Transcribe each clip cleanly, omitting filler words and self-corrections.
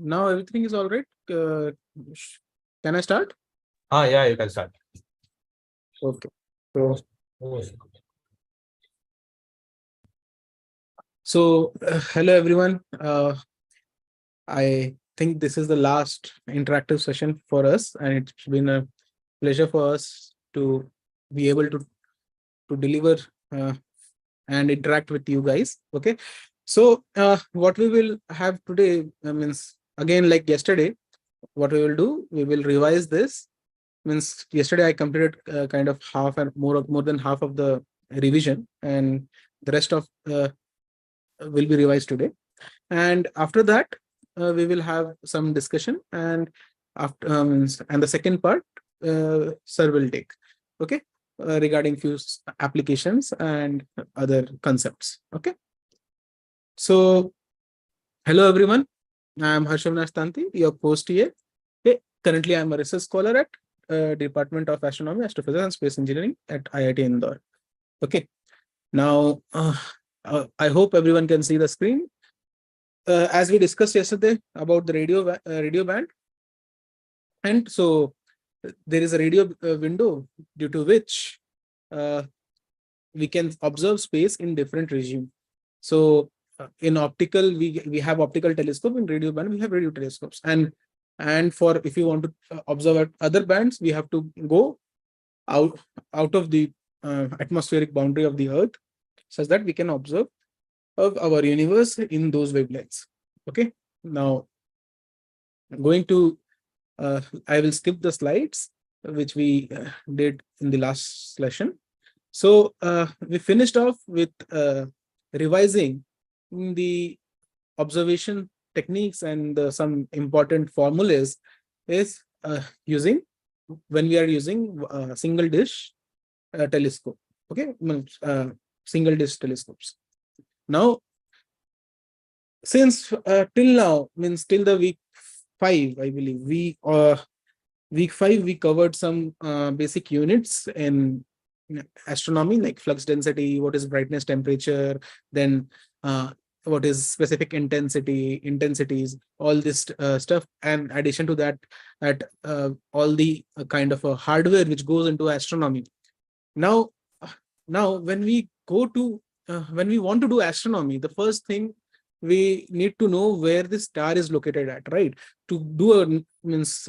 Now everything is all right. Can I start? Yeah, you can start. Okay. So, hello everyone. I think this is the last interactive session for us, and it's been a pleasure for us to be able to deliver uh, and interact with you guys. Okay. So, what we will have today means again like yesterday. What we will do, we will revise this. Means yesterday I completed kind of half and more than half of the revision, and the rest of will be revised today. And after that, we will have some discussion, and after and the second part, sir will take. Okay, regarding few applications and other concepts. Okay. So, hello everyone. I am Harshavinash Tanti, your host here. Okay. Currently, I am a research scholar at Department of Astronomy, Astrophysics and Space Engineering at IIT Indore. Okay. Now, I hope everyone can see the screen. As we discussed yesterday about the radio band, and so there is a radio window due to which uh, we can observe space in different regime. So in optical, we have optical telescope. In radio band, we have radio telescopes, and for if you want to observe at other bands, we have to go out of the atmospheric boundary of the Earth, such that we can observe of our universe in those wavelengths. Okay. Now, going to I will skip the slides which we did in the last session. So we finished off with revising the observation techniques and some important formulas is using when we are using single dish telescope. Okay, single dish telescopes. Now, since till now, means till the week 5, I believe week 5 we covered some basic units in astronomy, like flux density, what is brightness, temperature, then what is specific intensities, all this stuff, and addition to that, all the kind of hardware which goes into astronomy. Now, when we go to when we want to do astronomy, the first thing we need to know where the star is located at, right? To do a means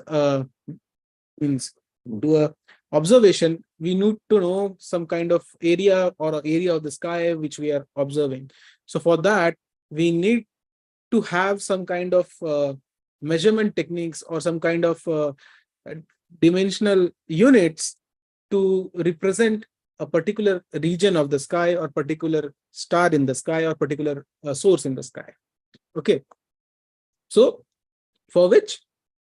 do a observation, we need to know some kind of area or area of the sky which we are observing. So for that, we need to have some kind of measurement techniques or some kind of dimensional units to represent a particular region of the sky or particular star in the sky or particular source in the sky. Okay. So for which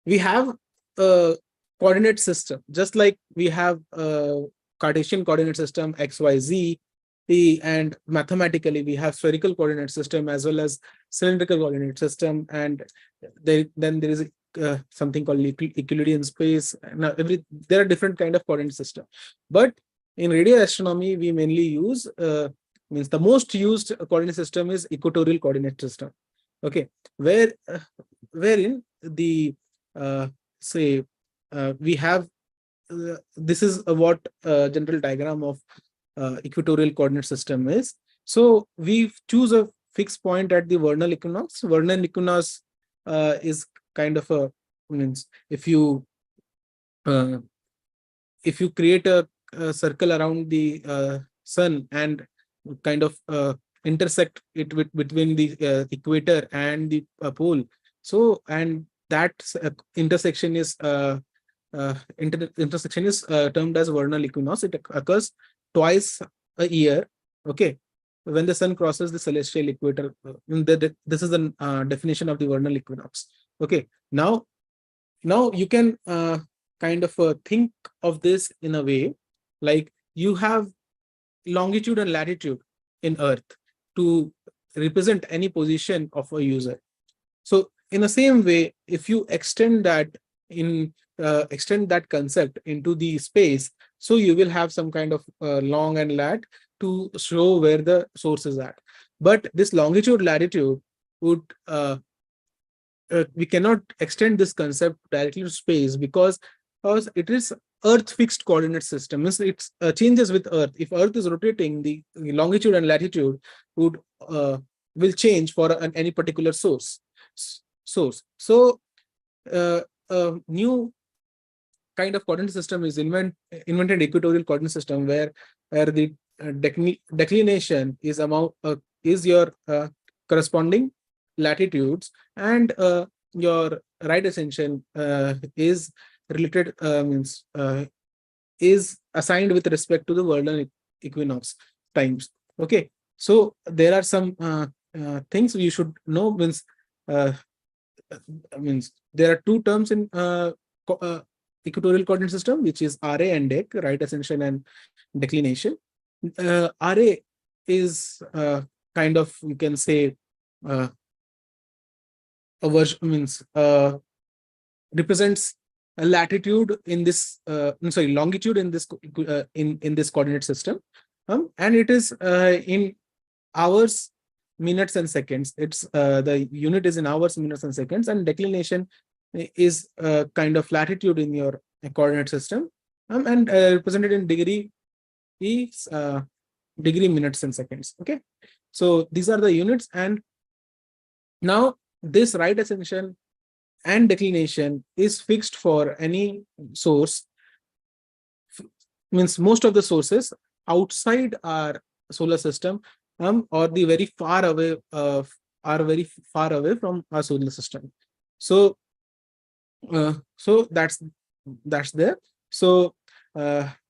we have a coordinate system, just like we have a Cartesian coordinate system XYZ, and mathematically we have spherical coordinate system as well as cylindrical coordinate system, and then there is something called Euclidean space. Now there are different kind of coordinate system, but in radio astronomy we mainly use means the most used coordinate system is equatorial coordinate system. Okay, wherein the say we have this is what general diagram of equatorial coordinate system is. So we choose a fixed point at the vernal equinox. Vernal equinox is kind of a means if you create a circle around the sun and kind of intersect it between the equator and the pole, so and that intersection is intersection is termed as vernal equinox. It occurs twice a year. Okay, when the sun crosses the celestial equator. This is the definition of the vernal equinox. Okay, now you can kind of think of this in a way like you have longitude and latitude in Earth to represent any position of a user. So in the same way, if you extend that concept into the space, so you will have some kind of long and lat to show where the source is at. But this longitude latitude would we cannot extend this concept directly to space, because it is Earth fixed coordinate system. Means it changes with Earth. If Earth is rotating, the longitude and latitude would will change for any particular source. So new kind of coordinate system is invented equatorial coordinate system, where the declination is your corresponding latitudes, and your right ascension is related means is assigned with respect to the vernal equinox times. Okay, so there are some things you should know. Uh, Means there are two terms in equatorial coordinate system, which is RA and DEC, right ascension and declination. RA is kind of, you can say, uh, a version, means represents a latitude in this longitude in this in this coordinate system, and it is in hours, minutes and seconds. It's the unit is in hours, minutes and seconds, and declination is kind of latitude in your coordinate system, and represented in degree is degree, minutes and seconds. Okay, so these are the units. And now this right ascension and declination is fixed for any source. Means most of the sources outside our solar system, or the very far away are very far away from our solar system. So so that's there. So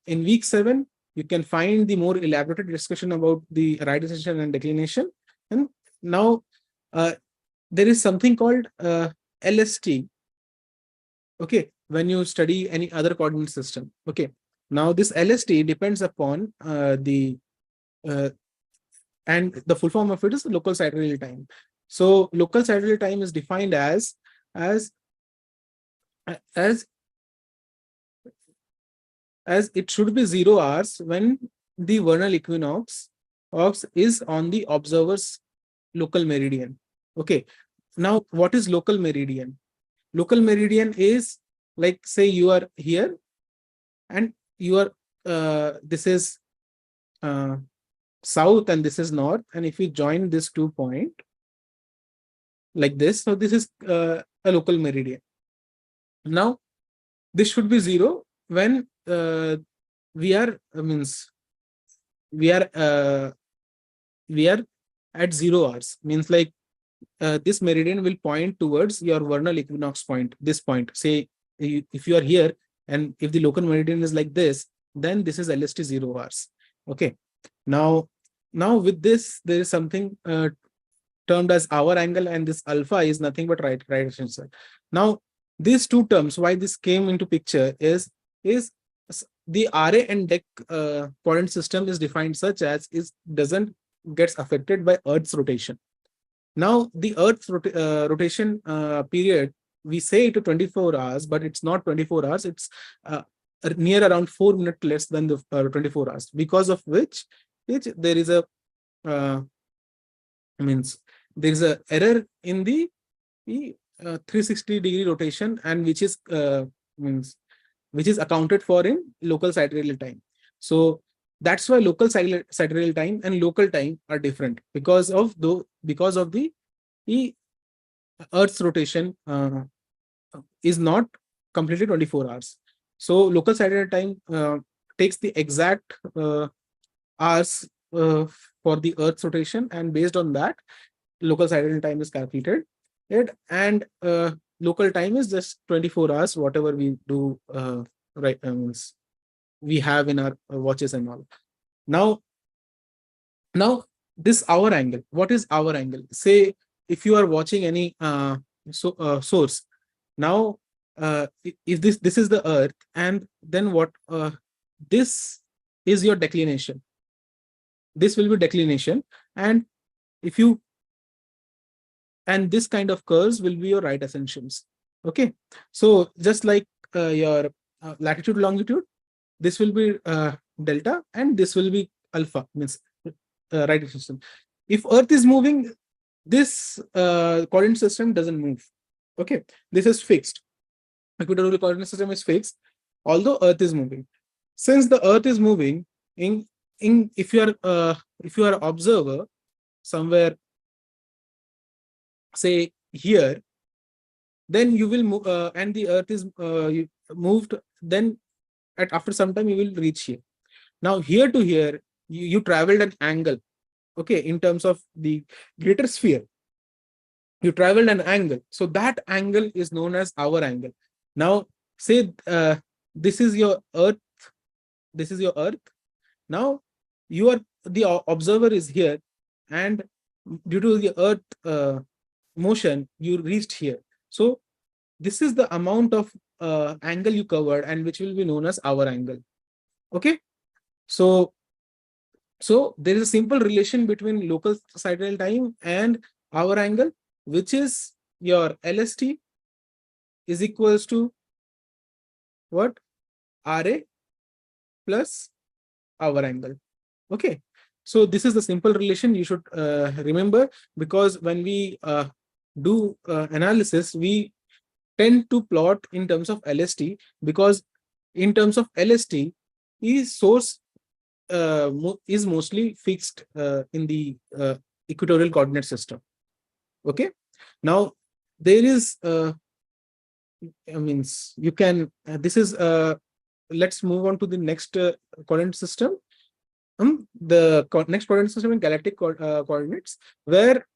in week 7 you can find the more elaborated discussion about the right ascension and declination. And now there is something called LST. Okay, when you study any other coordinate system. Okay, now this LST depends upon and the full form of it is local sidereal time. So local sidereal time is defined as it should be 0 hours when the vernal equinox is on the observer's local meridian. Okay, now what is local meridian? Local meridian is, like, say you are here and you are this is south and this is north, and if you join this 2 point like this, so this is a local meridian. Now this should be 0 when we are at 0 hours. Means like this meridian will point towards your vernal equinox point, this point. Say if you are here, and if the local meridian is like this, then this is LST 0 hours. Okay, now with this there is something termed as hour angle, and this alpha is nothing but right ascension. Now these two terms, why this came into picture is the RA and DEC coordinate system is defined such as doesn't gets affected by Earth's rotation. Now the Earth's rotation period, we say it to 24 hours, but it's not 24 hours. It's near around 4 minutes less than the 24 hours, because of which there is a there is a error in the 360-degree rotation, and which is accounted for in local sidereal time. So that's why local sidereal time and local time are different, because of the Earth's rotation is not completely 24 hours. So local sidereal time takes the exact hours for the Earth's rotation, and based on that, local sidereal time is calculated. And local time is just 24 hours, whatever we do right we have in our watches and all. Now this hour angle, what is hour angle? Say if you are watching any source, now if this is the Earth, and then what this is your declination, this will be declination, and if you and this kind of curves will be your right ascensions. Okay, so just like your latitude, longitude, this will be delta, and this will be alpha, means right ascension. If Earth is moving, this coordinate system doesn't move. Okay, this is fixed. Equatorial coordinate system is fixed, although Earth is moving. Since the Earth is moving, if you are observer somewhere, say here, then you will move, and the Earth is moved. Then after some time you will reach here. Now here to here, you traveled an angle. Okay, in terms of the greater sphere, you traveled an angle. So that angle is known as our angle. Now, say this is your Earth. This is your Earth. Now, the observer is here, and due to the Earth motion, you reached here. So this is the amount of angle you covered, and which will be known as our angle. Okay. So there is a simple relation between local sidereal time and our angle, which is your LST is equals to what? RA plus our angle. Okay. So this is the simple relation you should remember, because when we do analysis, we tend to plot in terms of LST, because in terms of LST, is source is mostly fixed in the equatorial coordinate system. Okay. Now there is means you can this is let's move on to the next coordinate system. The next coordinate system is galactic coordinates, where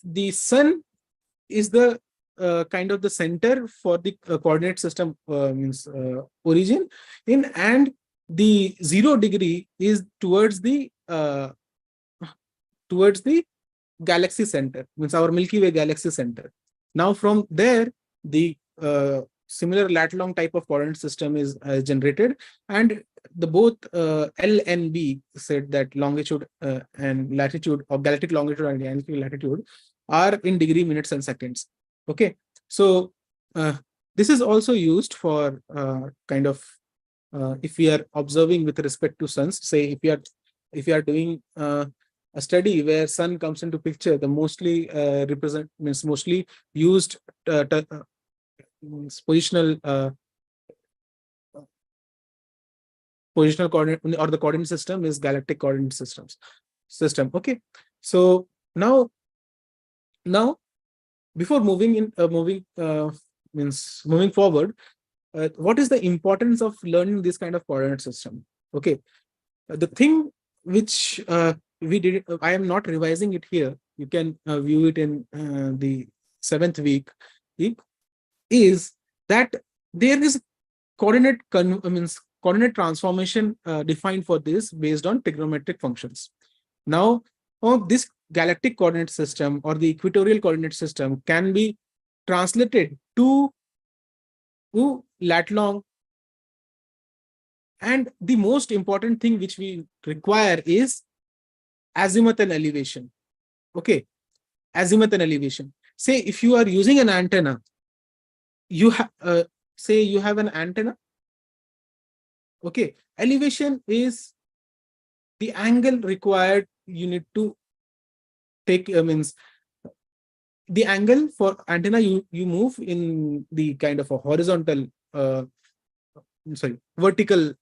the sun is the kind of the center for the coordinate system, means origin in, and the 0 degree is towards the galaxy center, means our Milky Way galaxy center. Now from there, the similar lat long type of coordinate system is generated, and the both L and B said that longitude and latitude, or galactic longitude and galactic latitude, are in degree, minutes, and seconds. Okay, so this is also used for kind of if we are observing with respect to suns. Say if you are doing a study where sun comes into picture, the mostly mostly used positional coordinate, or the coordinate system, is galactic coordinate system. Okay, so now before moving forward, what is the importance of learning this kind of coordinate system? Okay, the thing which we did, I am not revising it here, you can view it in the 7th week, is that there is coordinate transformation defined for this based on trigonometric functions. Now, this galactic coordinate system or the equatorial coordinate system can be translated to lat long, and the most important thing which we require is azimuth and elevation. Okay, azimuth and elevation. Say if you are using an antenna, you have say you have an antenna. Okay, elevation is the angle required. You need to take means the angle for antenna, you move in the kind of a horizontal vertical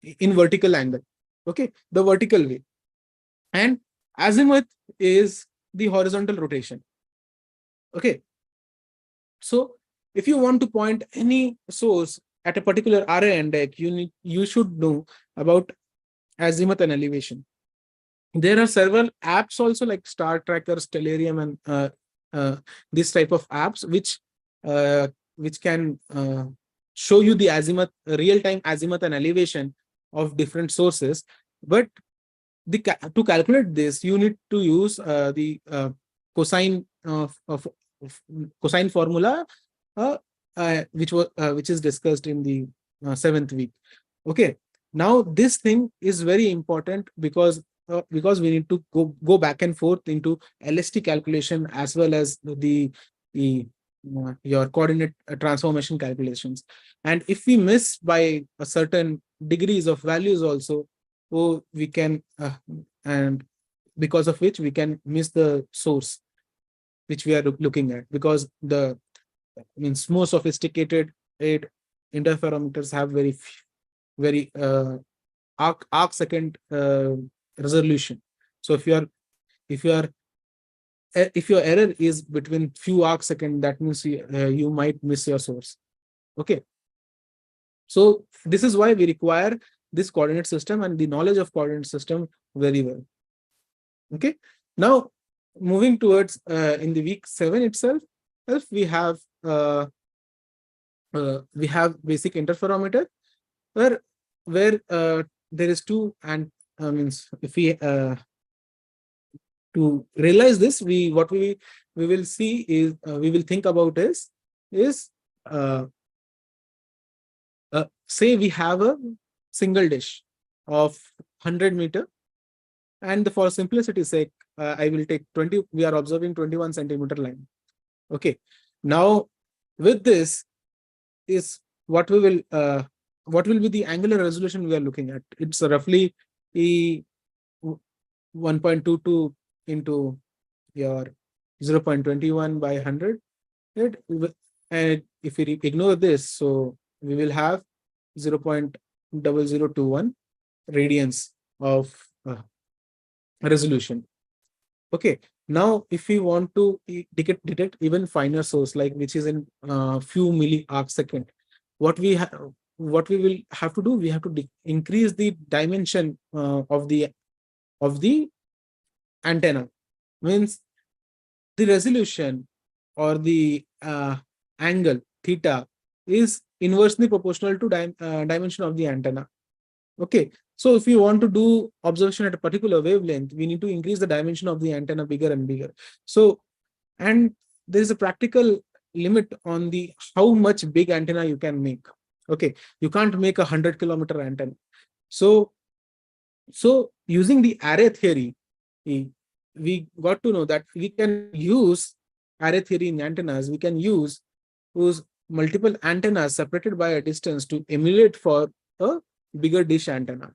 in vertical angle. Okay, the vertical way, and azimuth is the horizontal rotation. Okay, so if you want to point any source at a particular RA index, you should know about azimuth and elevation. There are several apps also, like Star Tracker, Stellarium, and this type of apps which can show you the azimuth, real-time azimuth and elevation of different sources. But to calculate this, you need to use the cosine cosine formula, which is discussed in the 7th week. Okay, now this thing is very important, because we need to go back and forth into LST calculation, as well as your coordinate transformation calculations. And if we miss by a certain degrees of values also, we can and because of which we can miss the source. which we are looking at, because the means more sophisticated interferometers have very arc second resolution. So if you are if your error is between few arc second, that means you might miss your source. Okay, so this is why we require this coordinate system and the knowledge of coordinate system very well. Okay, now moving towards in the week 7 itself, we have basic interferometer, where there is two, and means if we to realize this, what we will see is we will think about is uh, say we have a single dish of 100-meter, and for simplicity's sake, I will take 20. We are observing 21 centimeter line. Okay, now with this is what will be the angular resolution we are looking at. It's roughly 1.22 into your 0.21 by 100. And if we ignore this, so we will have 0.0021 radians of resolution. Okay, now if we want to detect even finer source, like which is in few milli arc second, what we will have to do, we have to increase the dimension of the antenna. Means the resolution or the angle theta is inversely proportional to dimension of the antenna. Okay, so if we want to do observation at a particular wavelength, we need to increase the dimension of the antenna bigger and bigger. So, and there is a practical limit on the how much big antenna you can make. Okay, you can't make 100-kilometer antenna. So using the array theory, we got to know that we can use array theory in antennas. We can use multiple antennas separated by a distance to emulate for a bigger dish antenna.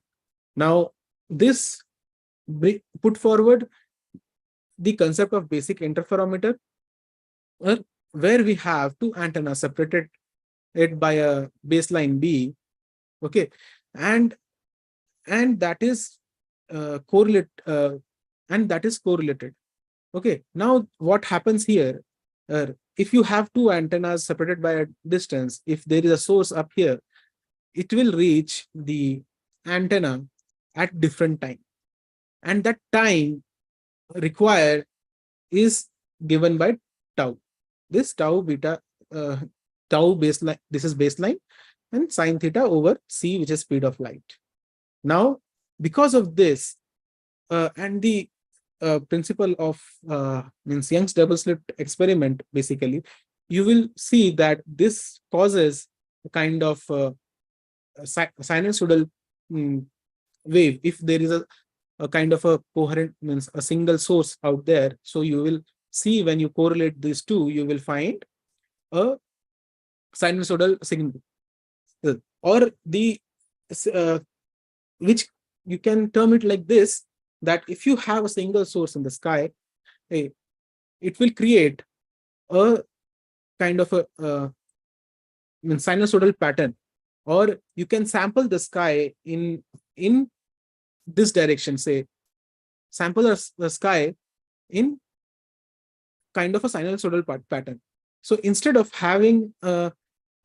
Now, this put forward the concept of basic interferometer, where we have two antennas separated by a baseline B. Okay, and that is correlated. Okay, now what happens here? If you have two antennas separated by a distance, if there is a source up here, it will reach the antenna at different time, and that time required is given by tau. This tau beta, tau baseline, this is baseline, and sine theta over c, which is speed of light. Now, because of this and the principle of means Young's double slit experiment, basically, you will see that this causes a kind of sinusoidal wave. If there is a kind of a coherent, means a single source out there, so you will see when you correlate these two, you will find a sinusoidal signal, or the which you can term it like this, that if you have a single source in the sky, it will create a kind of a sinusoidal pattern, or you can sample the sky in this direction. Say, sample the sky in kind of a sinusoidal pattern. So instead of having a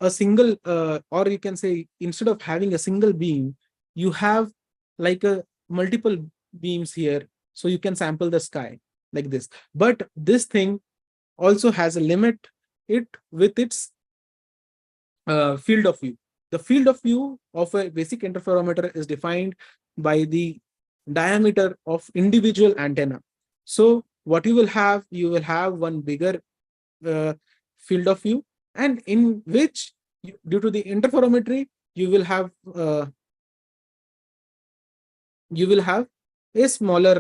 single, or you can say, instead of having a single beam, you have like a multiple beams here. So you can sample the sky like this. But this thing also has a limit with its field of view. The field of view of a basic interferometer is defined by the diameter of individual antenna. So what you will have one bigger field of view, and in which, due to the interferometry, you will have a smaller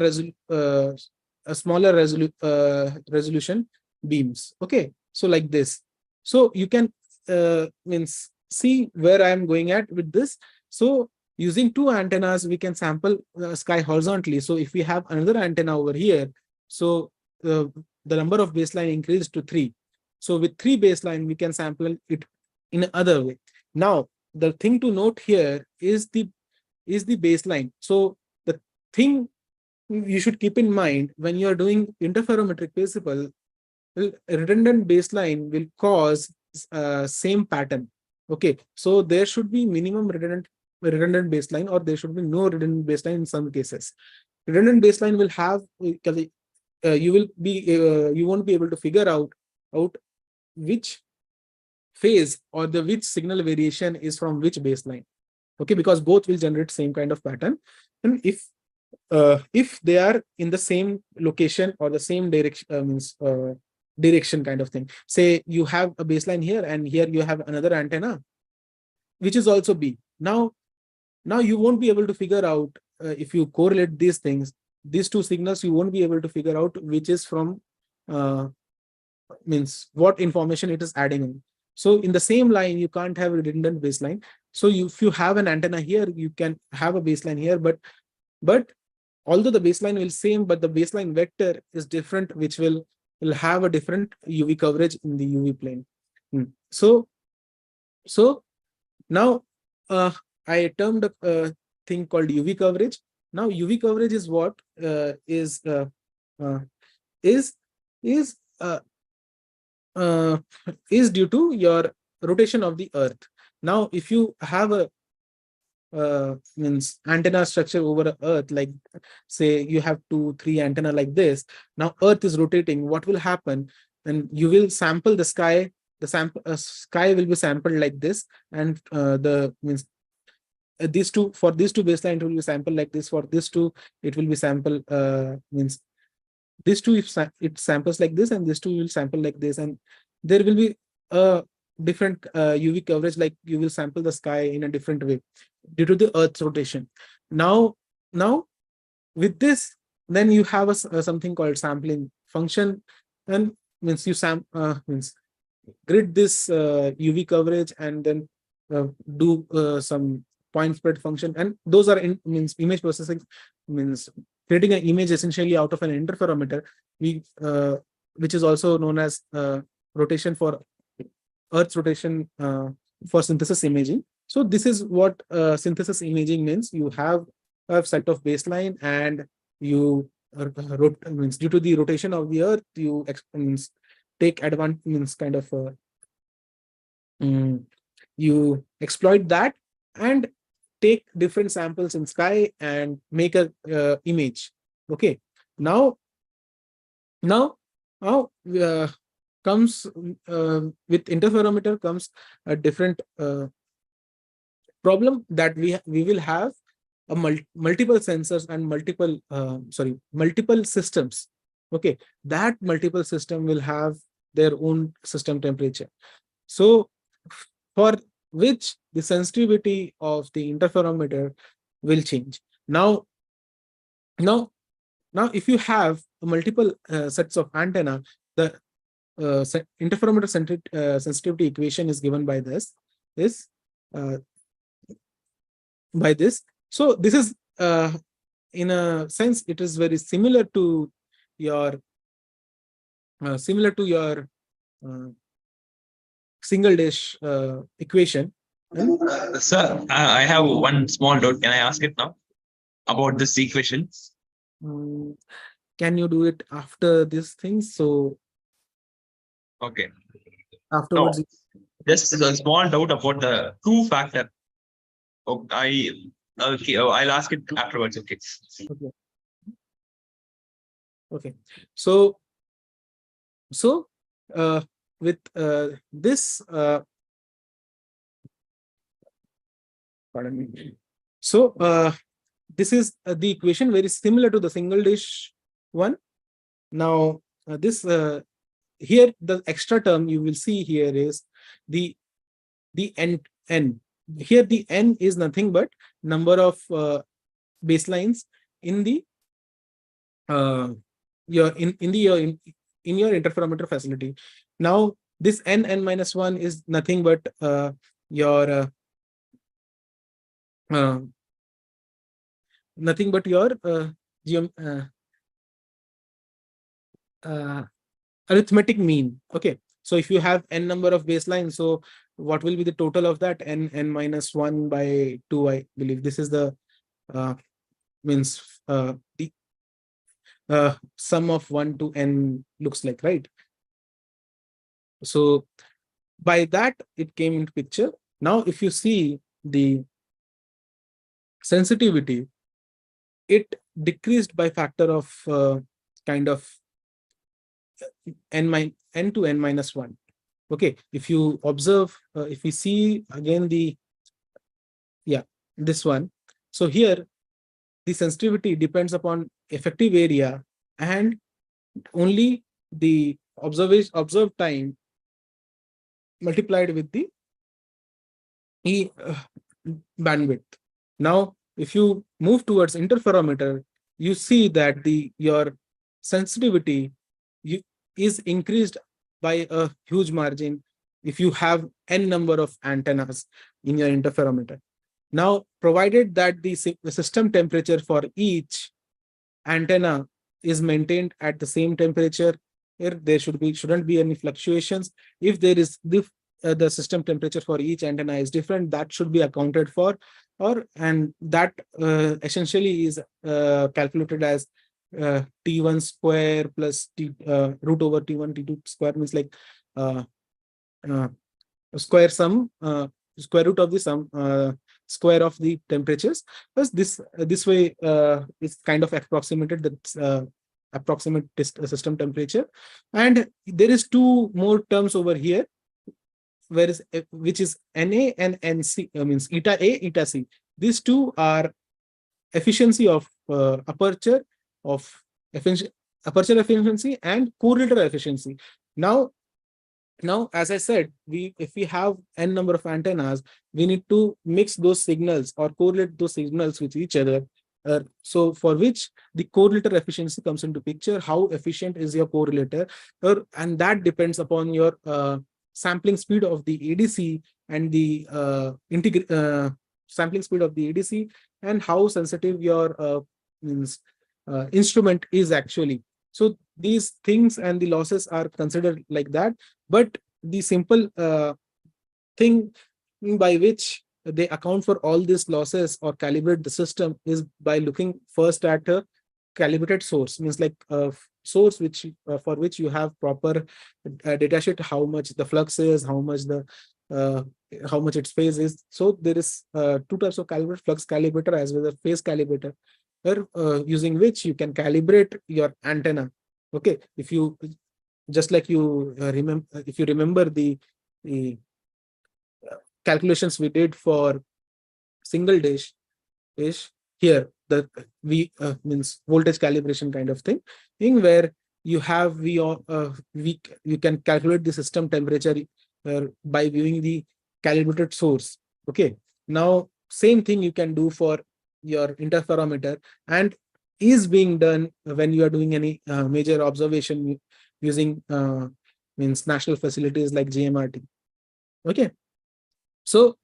resolution beams. Okay, so like this. So you can means see where I am going at with this. So using two antennas, we can sample the sky horizontally. So if we have another antenna over here, so the number of baseline increased to 3. So with 3 baseline, we can sample it in another way. Now, the thing to note here is the baseline. So the thing you should keep in mind when you are doing interferometric principle, redundant baseline will cause same pattern. Okay, so there should be minimum redundant baseline, or there should be no redundant baseline in some cases. Redundant baseline will have you won't be able to figure out which phase or the which signal variation is from which baseline. Okay, because both will generate same kind of pattern. And if they are in the same location or the same direction, direction kind of thing, say you have a baseline here and here you have another antenna which is also B. Now you won't be able to figure out, if you correlate these things, these two signals, you won't be able to figure out which is from means what information it is adding in. So in the same line, you can't have a redundant baseline. So if you have an antenna here, you can have a baseline here, but although the baseline will same, but the baseline vector is different, which will have a different UV coverage in the UV plane. So now I termed a thing called UV coverage. Now UV coverage is what is due to your rotation of the Earth. Now, if you have a means antenna structure over Earth, like say you have 2-3 antenna like this. Now Earth is rotating. What will happen? And you will sample the sky. The sky will be sampled like this, and the means these two, for these two baseline it will be sampled like this. For this two, it will be sample means this two, if it samples like this, and this two will sample like this, and there will be a different UV coverage, like you will sample the sky in a different way due to the Earth's rotation. Now with this, then you have something called sampling function, and means you means grid this UV coverage, and then do some point spread function, and those are means image processing, means creating an image essentially out of an interferometer, which is also known as rotation for Earth's rotation for synthesis imaging. So this is what synthesis imaging means. You have a set of baseline, and you means due to the rotation of the Earth, you means take advantage, means kind of you exploit that and take different samples in sky and make a image. Okay, now comes with interferometer comes a different problem, that we will have a multiple sensors and multiple systems. Okay, that multiple system will have their own system temperature. So for which the sensitivity of the interferometer will change. Now if you have multiple sets of antenna, the interferometer sensitivity equation is given by this. So this is in a sense, it is very similar to your single dish equation. Sir, I have one small doubt. Can I ask it now about this equation? Can you do it after this thing? So okay. Afterwards, no, just a small doubt about the Q factor. Oh, I'll ask it afterwards. Okay. Okay. So with this pardon me. So this is the equation very similar to the single dish one. Now this here the extra term you will see here is the n. Here the n is nothing but number of baselines in the your interferometer facility. Now this n minus 1 is nothing but your nothing but your arithmetic mean. Okay, so if you have n number of baselines, so what will be the total of that? N minus 1 by 2, I believe. This is the means the sum of 1 to n looks like, right? So by that it came into picture. Now if you see the sensitivity, it decreased by factor of kind of n to n minus 1. Okay, if you observe, if we see again the, yeah, this one. So here the sensitivity depends upon effective area and only the observed time multiplied with the bandwidth. Now, if you move towards interferometer, you see that your sensitivity is increased by a huge margin if you have n number of antennas in your interferometer. Now, provided that the system temperature for each antenna is maintained at the same temperature, here there shouldn't be any fluctuations. If there is the system temperature for each antenna is different, that should be accounted for, and that essentially is calculated as T1 square plus root over T1 T2 square, means like uh, square root of the sum square of the temperatures. Plus this way is kind of approximated, that approximate system temperature. And there is two more terms over here, whereas which is Na and Nc, means eta A, eta C. These two are efficiency of aperture efficiency and correlator efficiency. Now, as I said, if we have n number of antennas, we need to mix those signals or correlate those signals with each other. So for which the correlator efficiency comes into picture. How efficient is your correlator? And that depends upon your sampling speed of the ADC and the sampling speed of the ADC, and how sensitive your instrument is actually. So these things and the losses are considered like that. But the simple thing by which they account for all these losses or calibrate the system is by looking first at a calibrated source, means like a source which for which you have proper datasheet, how much the flux is, how much its phase is. So there is two types of calibrator: flux calibrator as well as phase calibrator, using which you can calibrate your antenna. Okay, if you just like you remember, if you remember the calculations we did for single dish here, the means voltage calibration kind of thing, where you have you can calculate the system temperature by viewing the calibrated source. Okay, now same thing you can do for your interferometer, and is being done when you are doing any major observation using means national facilities like GMRT. Okay, so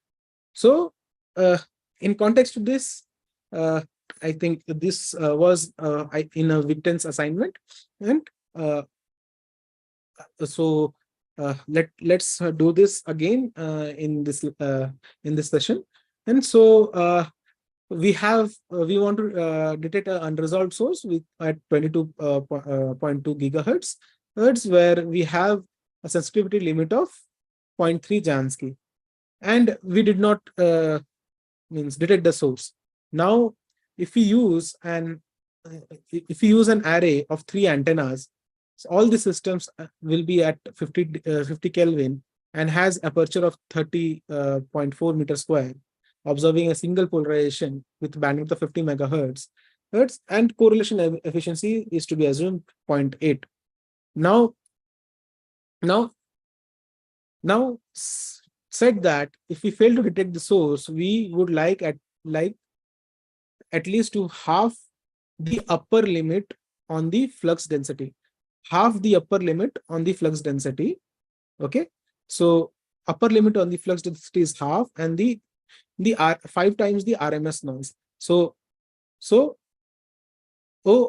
in context to this, I think this was in a Wigton's assignment, and so let's do this again in this session. And so we want to detect an unresolved source at 22.2 gigahertz, where we have a sensitivity limit of 0.3 Jansky, and we did not detect the source. Now, if we use an array of 3 antennas, so all the systems will be at 50 Kelvin and has aperture of 30.4 meter square, observing a single polarization with bandwidth of 50 megahertz, and correlation efficiency is to be assumed 0.8. Now said that if we fail to detect the source, we would like at least to half the upper limit on the flux density. Half the upper limit on the flux density. Okay, so upper limit on the flux density is half, and the 5 times the RMS noise. So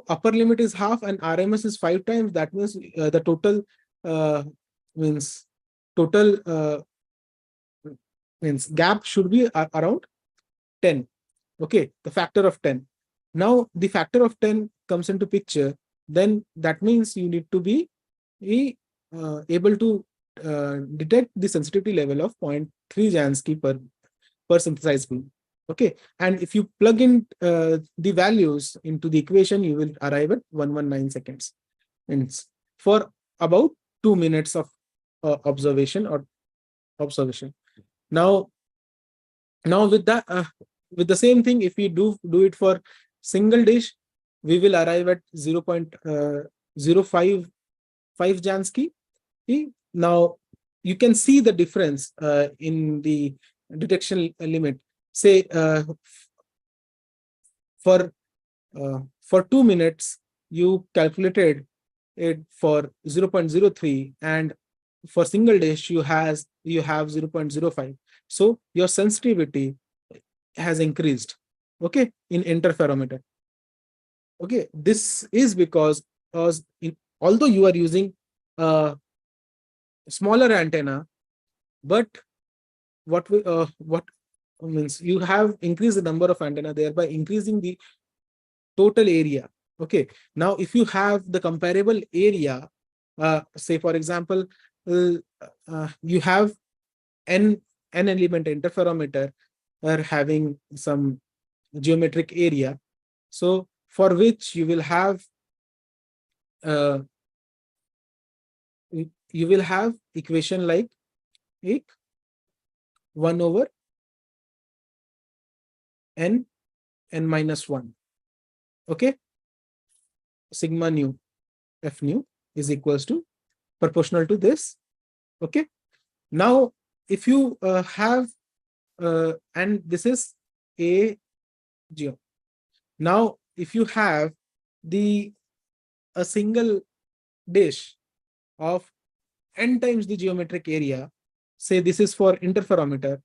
upper limit is half and RMS is 5 times. That means the total means total means gap should be around 10. Okay, the factor of 10. Now the factor of 10 comes into picture, then that means you need to be able to detect the sensitivity level of 0.3 Jansky per synthesized beam. Okay, and if you plug in the values into the equation, you will arrive at 119 seconds. Means for about 2 minutes of observation. Now with that with the same thing, if we do it for single dish, we will arrive at 0.055 Jansky. Now you can see the difference in the detection limit. Say for 2 minutes you calculated it for 0.03, and for single dish you have 0.05. So your sensitivity has increased, okay, in interferometer. Okay, this is because although you are using a smaller antenna, but what means you have increased the number of antenna, thereby increasing the total area. Okay, now if you have the comparable area, say for example, you have n element interferometer are having some geometric area, so for which you will have equation like 1 over n minus 1. Okay, sigma nu f nu is equals to proportional to this. Okay, now if you have and this is a geo. Now if you have a single dish of n times the geometric area, say this is for interferometer,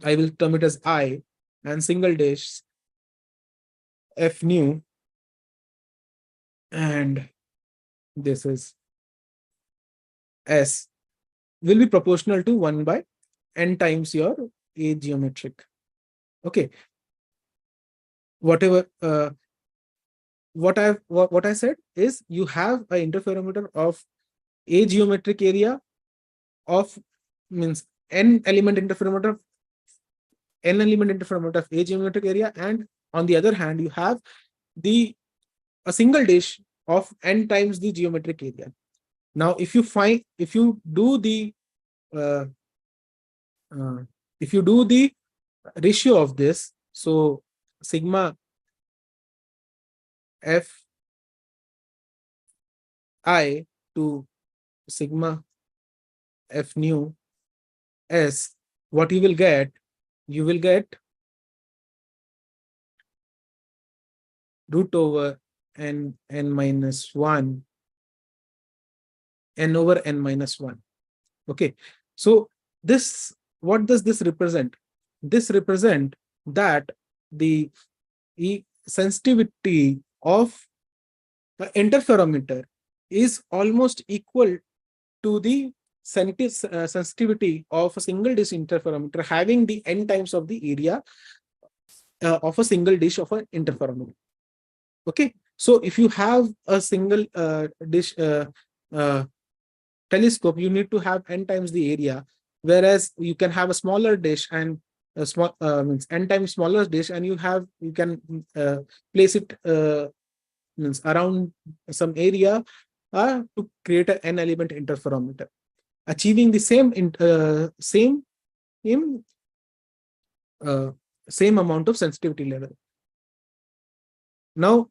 I will term it as I, and single dish f nu, and this is s, will be proportional to 1 by n times your a geometric. Okay, whatever what I said is you have an interferometer of a geometric area of means n element interferometer of a geometric area, and on the other hand you have a single dish of n times the geometric area. Now if you do the ratio of this, so sigma f I to sigma f nu s, what you will get root over n minus 1 n over n minus 1. Okay, so this, what does this represent? This represent that the sensitivity of the interferometer is almost equal to the sensitivity of a single dish interferometer having the n times of the area of a single dish of an interferometer. Okay, so if you have a single dish telescope, you need to have n times the area, whereas you can have a smaller dish and a small means n times smaller dish, and you can place it means around some area to create an n element interferometer, achieving the same amount of sensitivity level. Now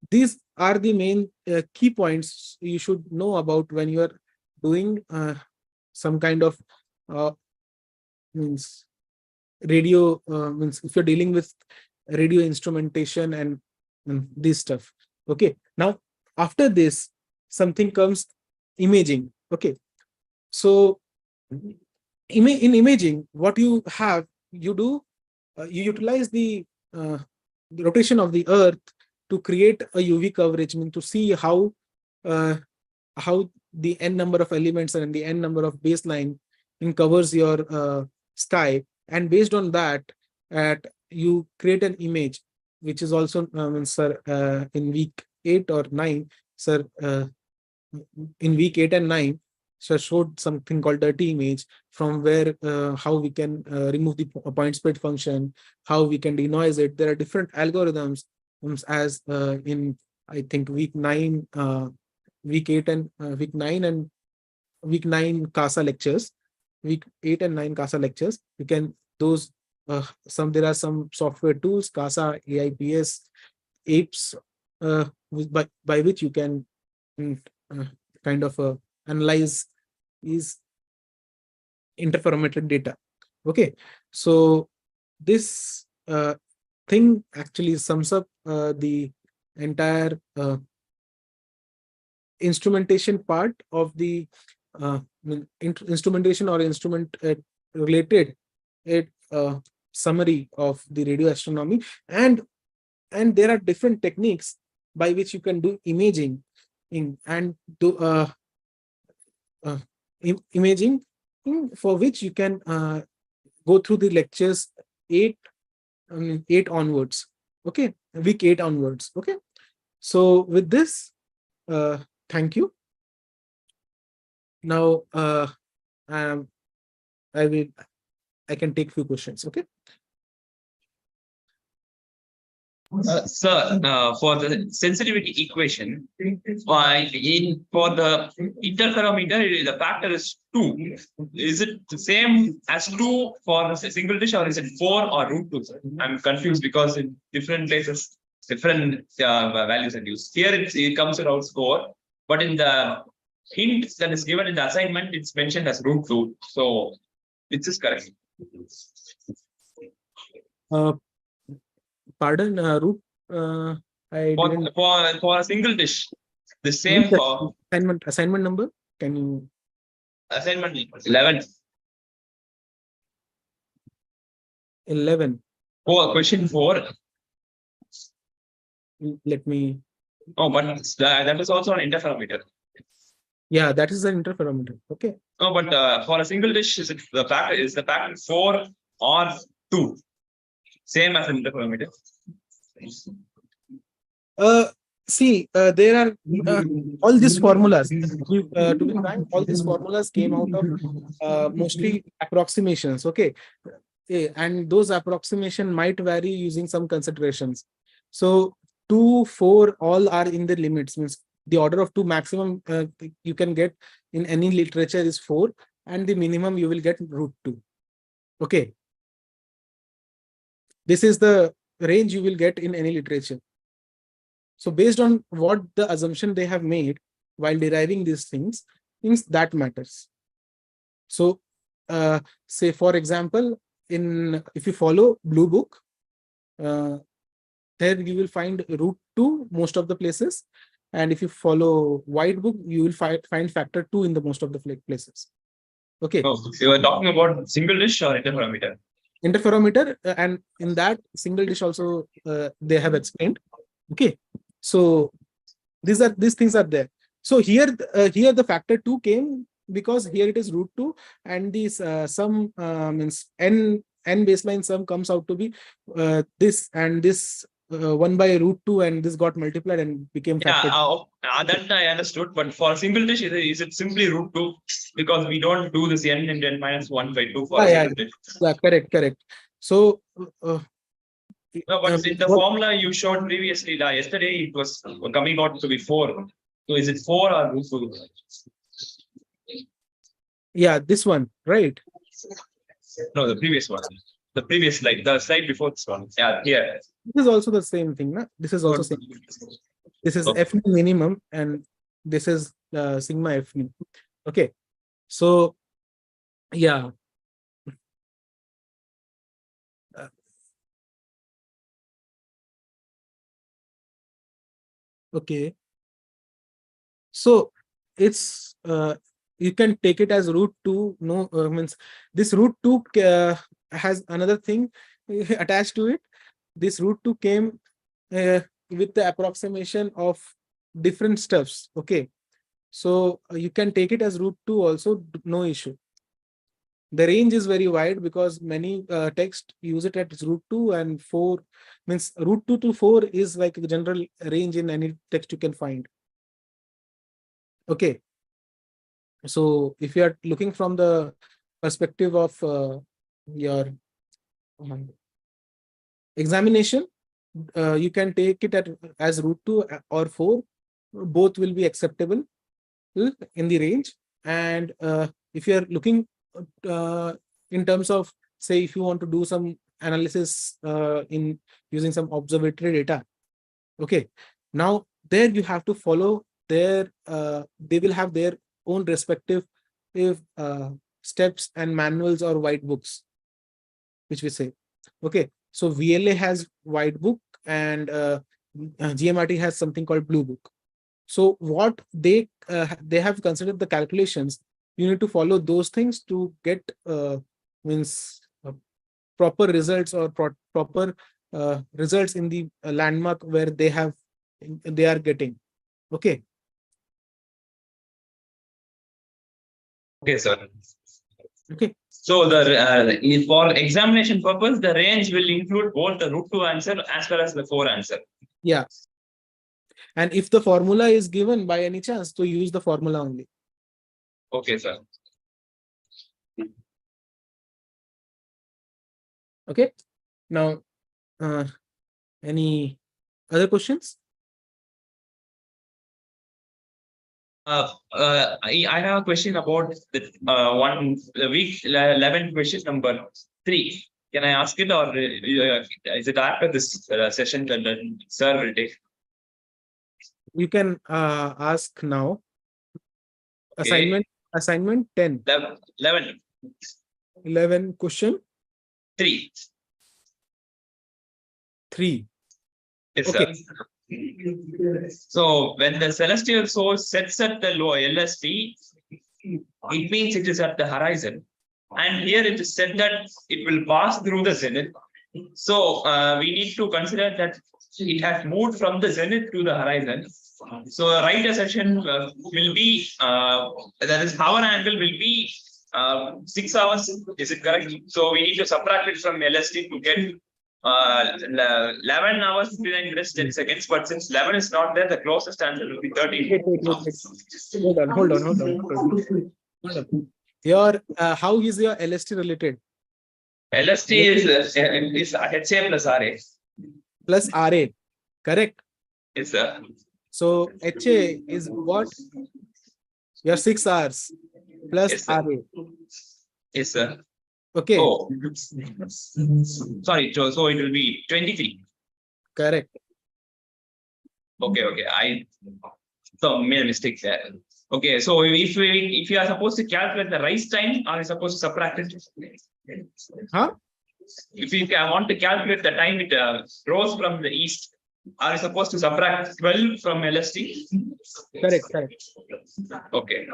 these are the main key points you should know about when you are doing some kind of means radio means if you're dealing with radio instrumentation and this stuff. Okay, now after this something comes imaging. Okay, so in imaging, what you do, you utilize the rotation of the earth to create a UV coverage, mean to see how the n number of elements and the n number of baseline covers your sky, and based on that, you create an image, which is also sir, in week 8 or 9, sir, in week 8 and 9, so showed something called dirty image, from where how we can remove the point spread function, how we can denoise it. There are different algorithms, as in I think week 9, week 8 and week 9 and week 9 CASA lectures, week 8 and 9 CASA lectures. You can those there are some software tools, CASA, AIPS, APES, by which you can kind of analyze these interferometric data. Okay, so this thing actually sums up the entire instrumentation part of the instrumentation or instrument related summary of the radio astronomy, and there are different techniques by which you can do imaging and do imaging, for which you can go through the lectures 8 onwards. Okay, week 8 onwards. Okay, so with this, thank you. Now I can take few questions. Okay. Sir, for the sensitivity equation, for the interferometer, the factor is 2. Is it the same as 2 for the single dish, or is it 4 or √2? Sir? I'm confused because in different places, different values are used. Here it comes around 4, but in the hint that is given in the assignment, it's mentioned as √2. So, which is correct? Pardon, root. I didn't. For a single dish, the same for assignment number. Can you? Assignment 11. 11. Oh, question 4. Let me. Oh, but that is also an interferometer. Yeah, that is an interferometer. Okay. No, but for a single dish, is the factor 4 or 2? Same as an interferometer. See, there are all these formulas. To be frank, all these formulas came out of mostly approximations. Okay, and those approximation might vary using some considerations. So 2, 4, all are in the limits. Means the order of 2 maximum you can get in any literature is 4, and the minimum you will get √2. Okay. This is the range you will get in any literature. So based on what the assumption they have made while deriving these things that matters. So say for example, if you follow Blue Book, there you will find √2 most of the places, and if you follow White Book, you will find factor 2 in the most of the places. Okay. Oh, so you are talking about single dish or interferometer? Interferometer, and in that single dish also they have explained. Okay, so these things are there. So here the factor 2 came because here it is √2, and this sum means n baseline sum comes out to be this and this 1 by √2, and this got multiplied and became factor. Yeah, that I understood. But for a single dish, is it simply √2? Because we don't do this n and n minus 1 by 2 for a single dish. Yeah, correct. So no, but in the formula you showed previously, yesterday it was coming out to be 4. So is it 4 or √2? Yeah, this one, right? No, the previous one. The previous slide, the slide before this one. Yeah, here. This is also the same thing, na? This is also same. This is F minimum, and this is sigma F min. Okay, so yeah. Okay, so it's you can take it as √2. No, means this √2 has another thing attached to it. This √2 came with the approximation of different stuffs. Okay. So you can take it as root 2 also, no issue. The range is very wide because many text use it as root 2 and 4, means root 2 to 4 is like the general range in any text you can find. Okay. So if you are looking from the perspective of your examination, you can take it as root 2 or 4. Both will be acceptable in the range. And if you are looking in terms of, say, if you want to do some analysis in using some observatory data, okay, now there you have to follow their they will have their own respective steps and manuals or white books, which we say. Okay, so VLA has white book and GMRT has something called blue book. So what they have considered the calculations, you need to follow those things to get means proper results or proper results in the landmark where they are getting. Okay. Okay, sir. Okay. So for examination purpose, the range will include both the root 2 answer as well as the 4 answer. Yeah. And if the formula is given by any chance, to use the formula only. Okay, sir. Okay. Now, any other questions? I have a question about the week 11 question number 3. Can I ask it, or is it after this session that the sir will take? You can ask now. Okay. Assignment 10. 11 question 3. 3. Yes, Okay. sir. So when the celestial source sets at the low LST, it means it is at the horizon. And here it is said that it will pass through the zenith. So we need to consider that it has moved from the zenith to the horizon. So the right assertion will be, that is, hour angle will be 6 hours. Is it correct? So we need to subtract it from LST to get 11 hours 59 minutes 10 seconds. But since 11 is not there, the closest answer will be 13. Wait. Hold on. Your how is your LST related? LST is HA plus RA. Plus RA, correct? Yes, sir. So HA is what? Your 6 hours plus Yes, sir. RA. Yes, sir. Okay. Oh, sorry. So it will be 23. Correct. Okay. I made a mistake there. Okay, so if you are supposed to calculate the rise time, are you supposed to subtract it? Huh? If you want to calculate the time it rose from the east, are you supposed to subtract 12 from LST? Correct. Okay.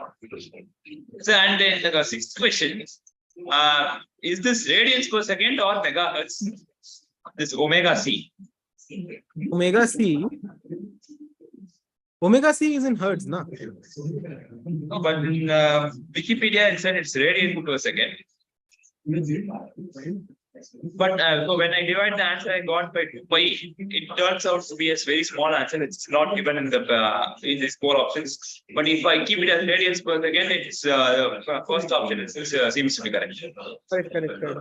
So, and then the 6th question, is this radians per second or megahertz? This omega C. Omega C is in hertz, na? No, but in Wikipedia it said it's radian per second. But so when I divide the answer I got by 2 pi, it turns out to be a very small answer. It's not given in the in these 4 options. But if I keep it as radians per second, it's first option seems to be correct. Correct.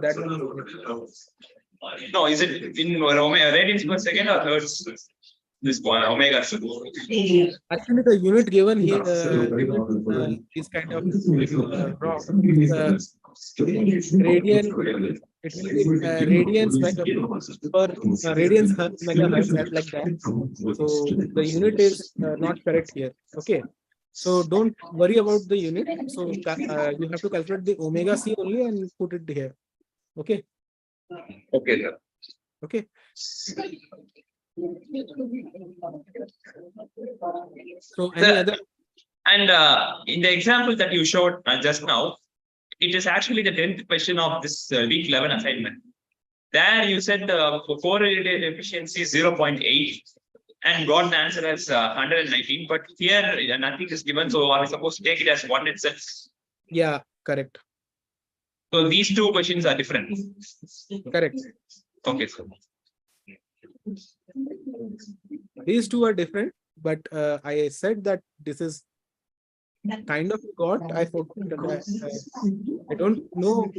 That one is correct. No, is it in radians per second or hertz? This one, omega. Actually, the unit given here is kind of wrong. Radian. It will be radians per radians megahertz, like that. So the unit is not correct here. Okay. So don't worry about the unit. So you have to calculate the omega C only and put it here. Okay. Okay, sir. Okay. So any other? And in the example that you showed just now, it is actually the 10th question of this week 11 assignment. There you said the correlated efficiency is 0.8 and got the answer as 119. But here nothing is given, so are we supposed to take it as 1 itself? Yeah, correct. So these two questions are different. Correct. Okay, so These two are different, but I said that this is kind of got. I forgot. I don't know.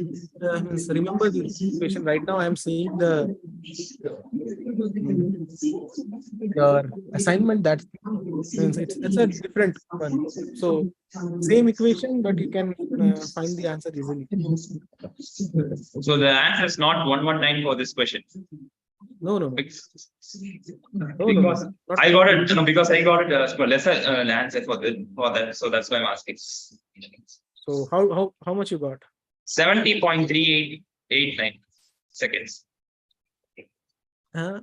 Remember the situation right now. I am seeing the your assignment. That means it's a different one. So same equation, but you can find the answer easily. so the answer is not 119 for this question. No, no, no. Because Not I got it, because I got it lesser answer for that, so that's why I'm asking. So how much you got? 70.3889 seconds. How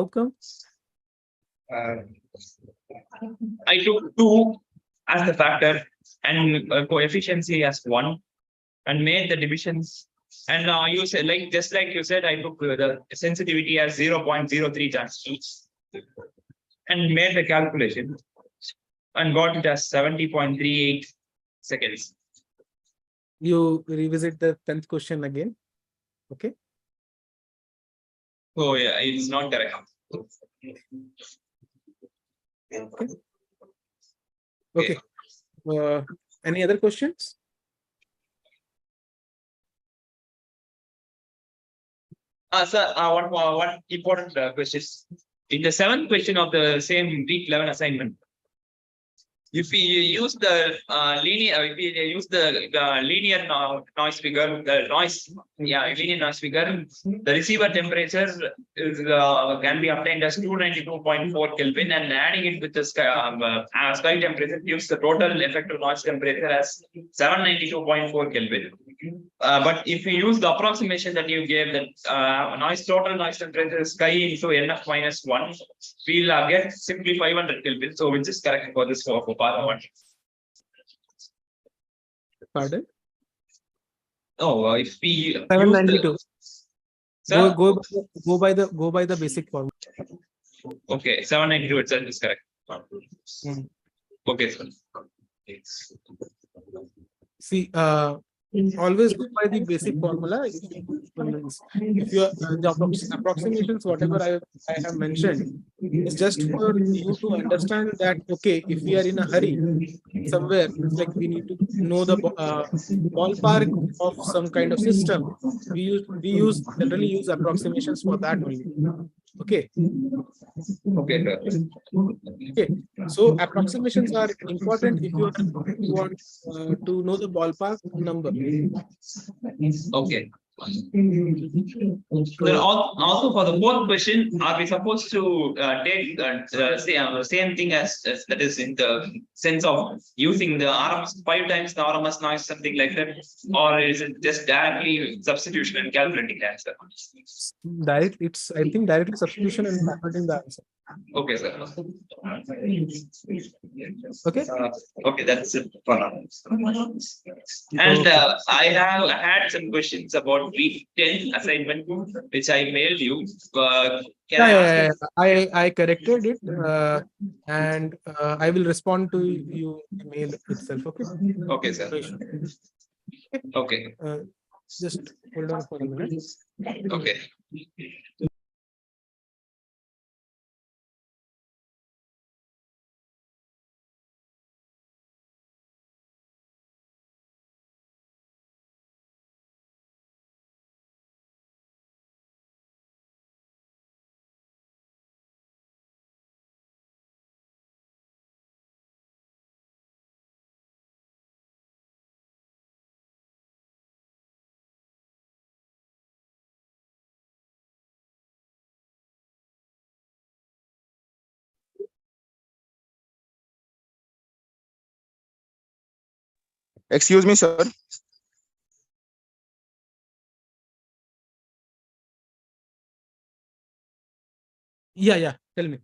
come? I took 2 as the factor and coefficiency as 1 and made the divisions. And you said, like just like you said, I took the sensitivity as 0.03 times and made the calculation and got it as 70.38 seconds. You revisit the 10th question again. Okay. So yeah, it's not correct. Okay. Any other questions? Sir, one important question. In the 7th question of the same week 11 assignment, if we use the linear noise figure, linear noise figure, the receiver temperature is can be obtained as 292.4 Kelvin, and adding it with the sky temperature gives the total effective noise temperature as 792.4 Kelvin. But if we use the approximation that you gave, that total noise temperature sky into NF minus 1, we'll get simply 500 Kelvin. So which is correct for this for part 1? Pardon? Oh, if we 792. Sir? Go by the basic formula. Okay, 792 itself is correct. Okay, sir. See, always go by the basic formula. If you the approximations, whatever I have mentioned, is just for you to understand that, okay, if we are in a hurry somewhere, it's like we need to know the ballpark of some kind of system. We generally use approximations for that only. Okay. Okay, sir. Okay. So approximations are important if you want to know the ballpark number. Okay. Then also for the 4th question, are we supposed to take the same thing as that is in the sense of using the RMS 5 times the RMS noise, something like that, or is it just directly substitution and calculating the answer? I think directly substitution and calculating the answer. Okay, sir. Okay. Okay, that's it for now. And I have had some questions about week 10 assignment, which I mailed you. I corrected it, and I will respond to you email itself. Okay. Okay, sir. Okay. Just hold on for a minute. Okay. Excuse me, sir. Yeah. Tell me.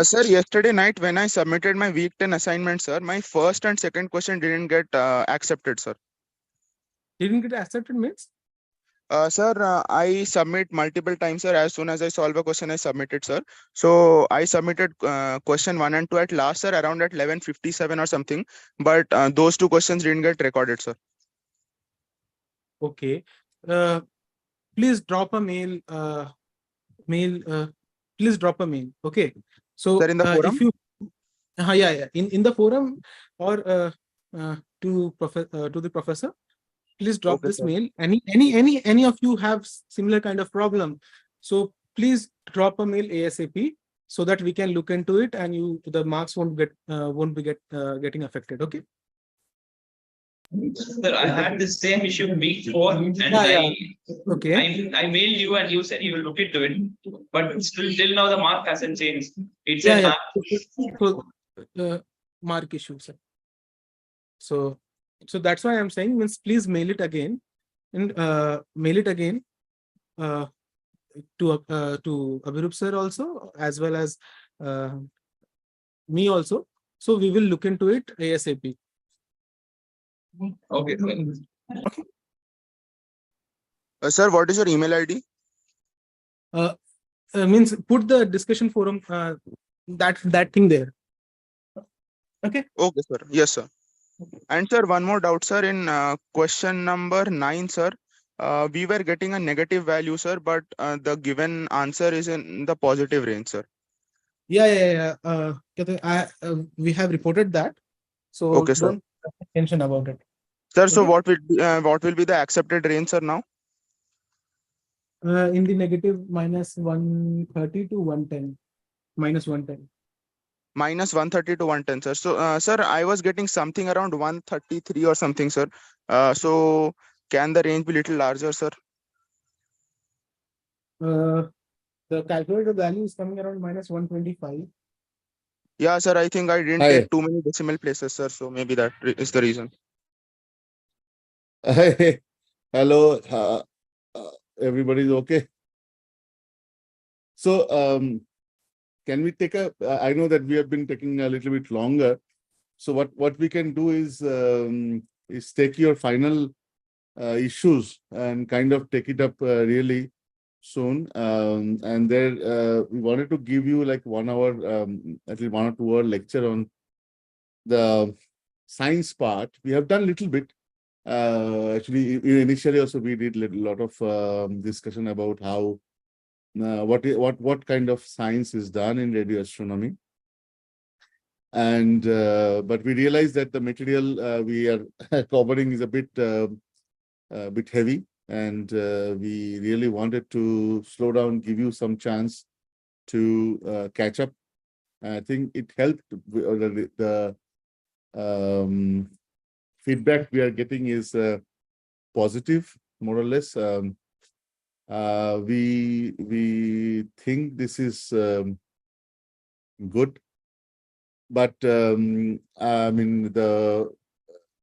Sir, yesterday night when I submitted my week 10 assignment, sir, my first and second question didn't get accepted, sir. Didn't get accepted means? Sir, I submit multiple times, sir. As soon as I solve a question, I submit it, sir. So I submitted question 1 and 2 at last, sir, around at 11:57 or something. But those two questions didn't get recorded, sir. Okay. Uh, please drop a mail. Please drop a mail. Okay. So Sir, in the if forum? you, yeah, in the forum or to the professor, please drop Okay, this sir. mail. Any of you have similar kind of problem, so please drop a mail ASAP so that we can look into it and the marks won't be getting affected. Okay. Sir, I had the same issue week 4, and Yeah. Okay. I mailed you and you said you will look into it, but still till now the mark hasn't changed. It Yeah. said So mark issue, sir. So that's why I'm saying, means please mail it again and mail it again to Abhirup sir also, as well as me also. So we will look into it ASAP. okay. Sir, what is your email ID? Means put the discussion forum that thing there. Okay. Okay, sir. Yes, sir. And sir, one more doubt, sir. In question number 9, sir, we were getting a negative value, sir, but the given answer is in the positive range, sir. Yeah. We have reported that, so Okay, sir. don't mention about it. Sir, so Okay. what will be the accepted range, sir, now? In the negative minus 130 to 110, minus 110. Minus 130 to 110, sir. So, sir, I was getting something around 133 or something, sir. So can the range be little larger, sir? The calculated value is coming around minus 125. Yeah, sir, I think I didn't Hi. take too many decimal places, sir. So maybe that is the reason. Hello, everybody's okay. So, can we take I know that we have been taking a little bit longer. So what we can do is take your final issues and kind of take it up really soon. And there, we wanted to give you like 1 hour, at least 1 or 2 hour lecture on the science part. We have done a little bit. Actually, initially also we did a lot of discussion about how what kind of science is done in radio astronomy, and but we realized that the material we are covering is a bit heavy, and we really wanted to slow down, give you some chance to catch up. I think it helped. The feedback we are getting is positive, more or less. We think this is good, but I mean the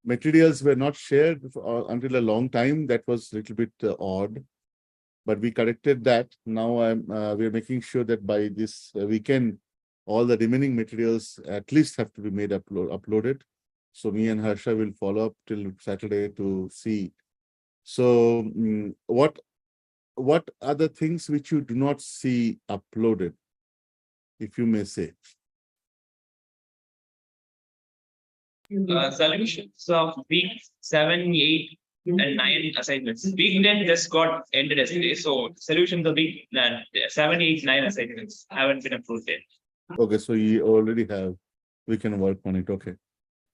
materials were not shared until a long time. That was a little bit odd, but we corrected that. Now we are making sure that by this weekend, all the remaining materials at least have to be made uploaded. So me and Harsha will follow up till Saturday to see. So what are the things which you do not see uploaded, if you may say? Solutions of week 7, 8, and 9 assignments. Week 10 just got ended yesterday, so solutions of week 7, 8, 9 assignments haven't been approved yet. Okay, so you already have. We can work on it. Okay.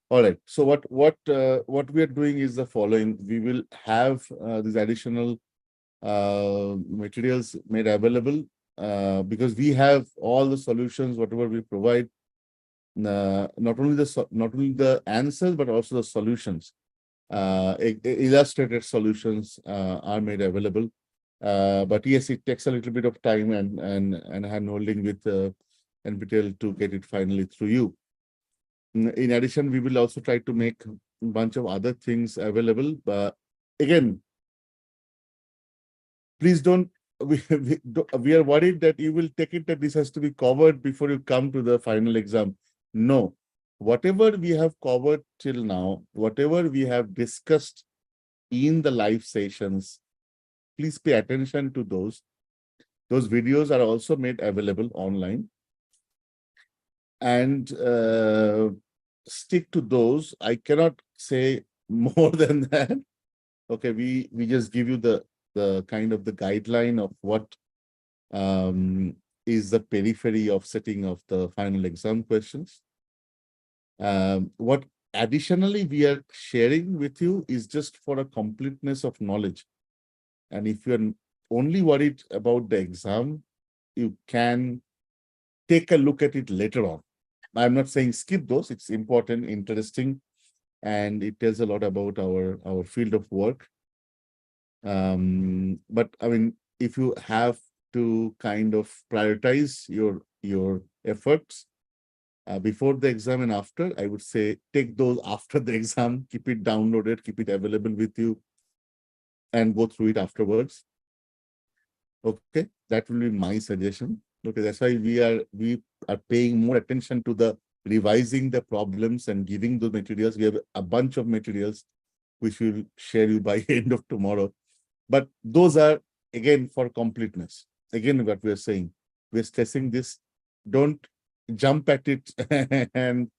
All right. So what we are doing is the following. We will have these additional materials made available because we have all the solutions, whatever we provide. Not only the answers but also the solutions. Illustrated solutions are made available. But yes, it takes a little bit of time and hand holding with NPTEL to get it finally through you. In addition, we will also try to make a bunch of other things available. But again, please don't. We are worried that you will take it that this has to be covered before you come to the final exam. No, whatever we have covered till now, whatever we have discussed in the live sessions, please pay attention to those. Those videos are also made available online. And stick to those. I cannot say more than that. Okay, we just give you the kind of the guideline of what is the periphery of setting of the final exam questions. What additionally we are sharing with you is just for a completeness of knowledge. And if you're only worried about the exam, you can take a look at it later on. I'm not saying skip those. It's important, interesting, and it tells a lot about our field of work. But I mean, if you have to kind of prioritize your efforts before the exam and after, I would say take those after the exam, keep it downloaded, keep it available with you, and go through it afterwards. Okay, that will be my suggestion. Okay, that's why we are paying more attention to the revising the problems and giving those materials. We have a bunch of materials which we'll share you by end of tomorrow. But those are, again, for completeness. Again, what we're saying, we're stressing this. Don't jump at it and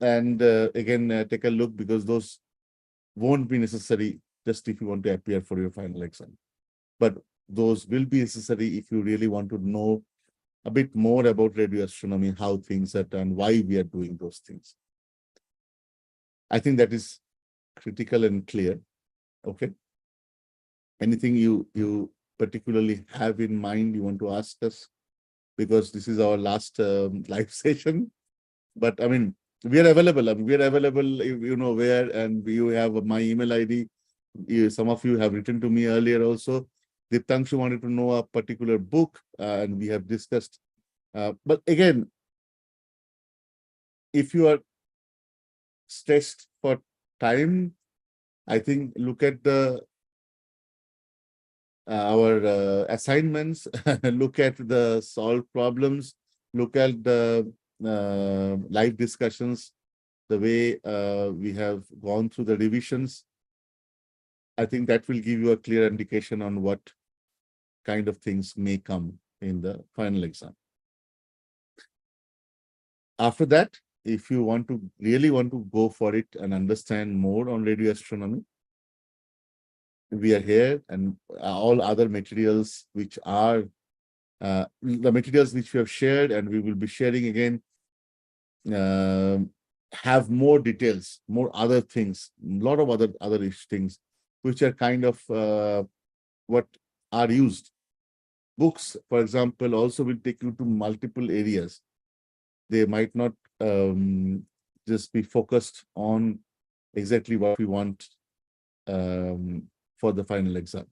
again, take a look, because those won't be necessary just if you want to appear for your final exam. But those will be necessary if you really want to know a bit more about radio astronomy, how things are done, why we are doing those things. I think that is critical and clear. Okay. Anything you particularly have in mind you want to ask us? Because this is our last live session. But I mean, we are available. I mean, we are available, you know where, and you have my email ID. Some of you have written to me earlier also. Diptangshu wanted to know a particular book, and we have discussed. But again, if you are stressed for time, I think look at our assignments, look at the solved problems, look at the live discussions, the way we have gone through the revisions. I think that will give you a clear indication on what kind of things may come in the final exam. After that, if you really want to go for it and understand more on radio astronomy, we are here, and all other materials which are the materials which we have shared and we will be sharing again have more details, more other things, a lot of other things which are kind of what are used. Books, for example, also will take you to multiple areas. They might not just be focused on exactly what we want for the final exam.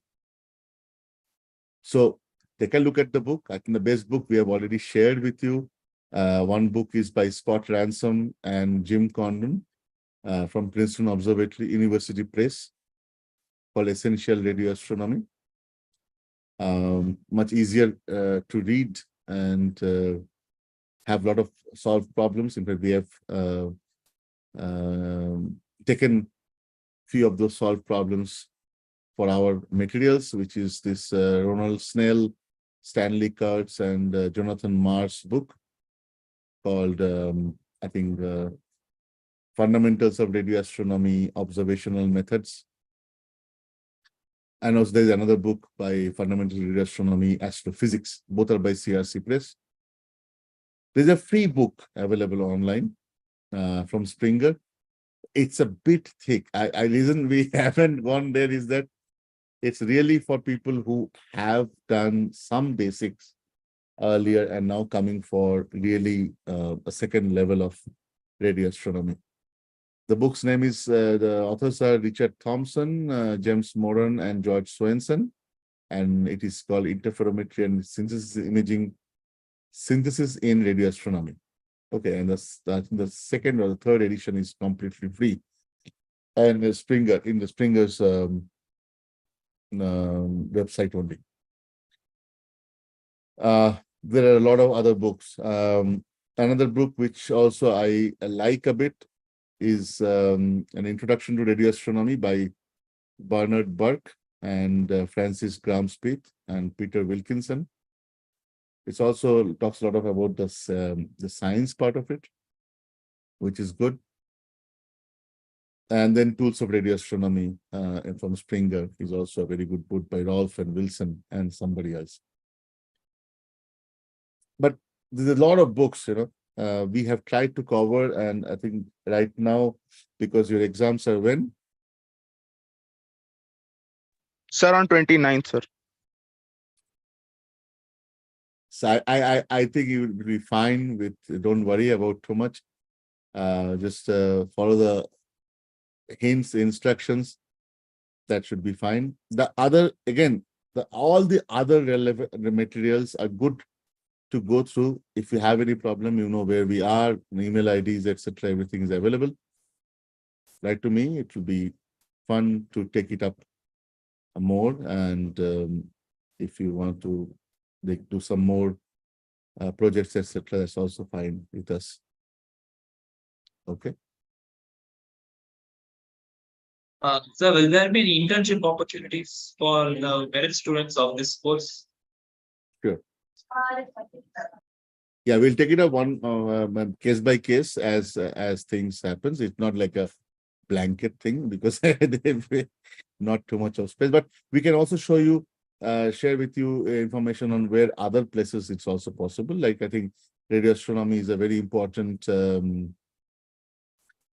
So take a look at the book. I think the best book we have already shared with you. One book is by Scott Ransom and Jim Condon from Princeton Observatory University Press, called Essential Radio Astronomy. Much easier to read and have a lot of solved problems. In fact, we have taken few of those solved problems for our materials, which is this Ronald Snell, Stanley Kurtz, and Jonathan Marr's book called, I think, Fundamentals of Radio Astronomy, Observational Methods. And also there's another book by Fundamentals of Radio Astronomy, Astrophysics. Both are by CRC Press. There's a free book available online from Springer. It's a bit thick. I reason we haven't gone there is that it's really for people who have done some basics earlier and now coming for really a second level of radio astronomy. The book's name is, the authors are Richard Thompson, James Moran, and George Swenson, and it is called Interferometry and Synthesis Imaging, Synthesis in Radio Astronomy. Okay, and the second or the third edition is completely free. And Springer, in the Springer's website only. There are a lot of other books. Another book which also I like a bit is An Introduction to Radio Astronomy by Bernard Burke. and Francis Graham Smith and Peter Wilkinson. It's also talks a lot about this, the science part of it, which is good. And then Tools of Radio Astronomy from Springer is also a very good book by Rolf and Wilson and somebody else. But there's a lot of books, we have tried to cover, and I think right now, because your exams are when? Sir, on 29th, sir. So I think you will be fine with, don't worry about too much. Just follow the hints, instructions. That should be fine. The other, again, all the other relevant materials are good to go through. If you have any problem, you know where we are, email IDs, etc. Everything is available. Write to me. It will be fun to take it up more. And if you want to do some more projects, etc., that's also fine with us. Okay. Sir, will there be any internship opportunities for the merit students of this course? Sure. Yeah, we'll take it up one case by case as things happens. It's not like a blanket thing because there's not too much of space. But we can also show you, share with you information on where other places it's also possible. Like I think radio astronomy is a very important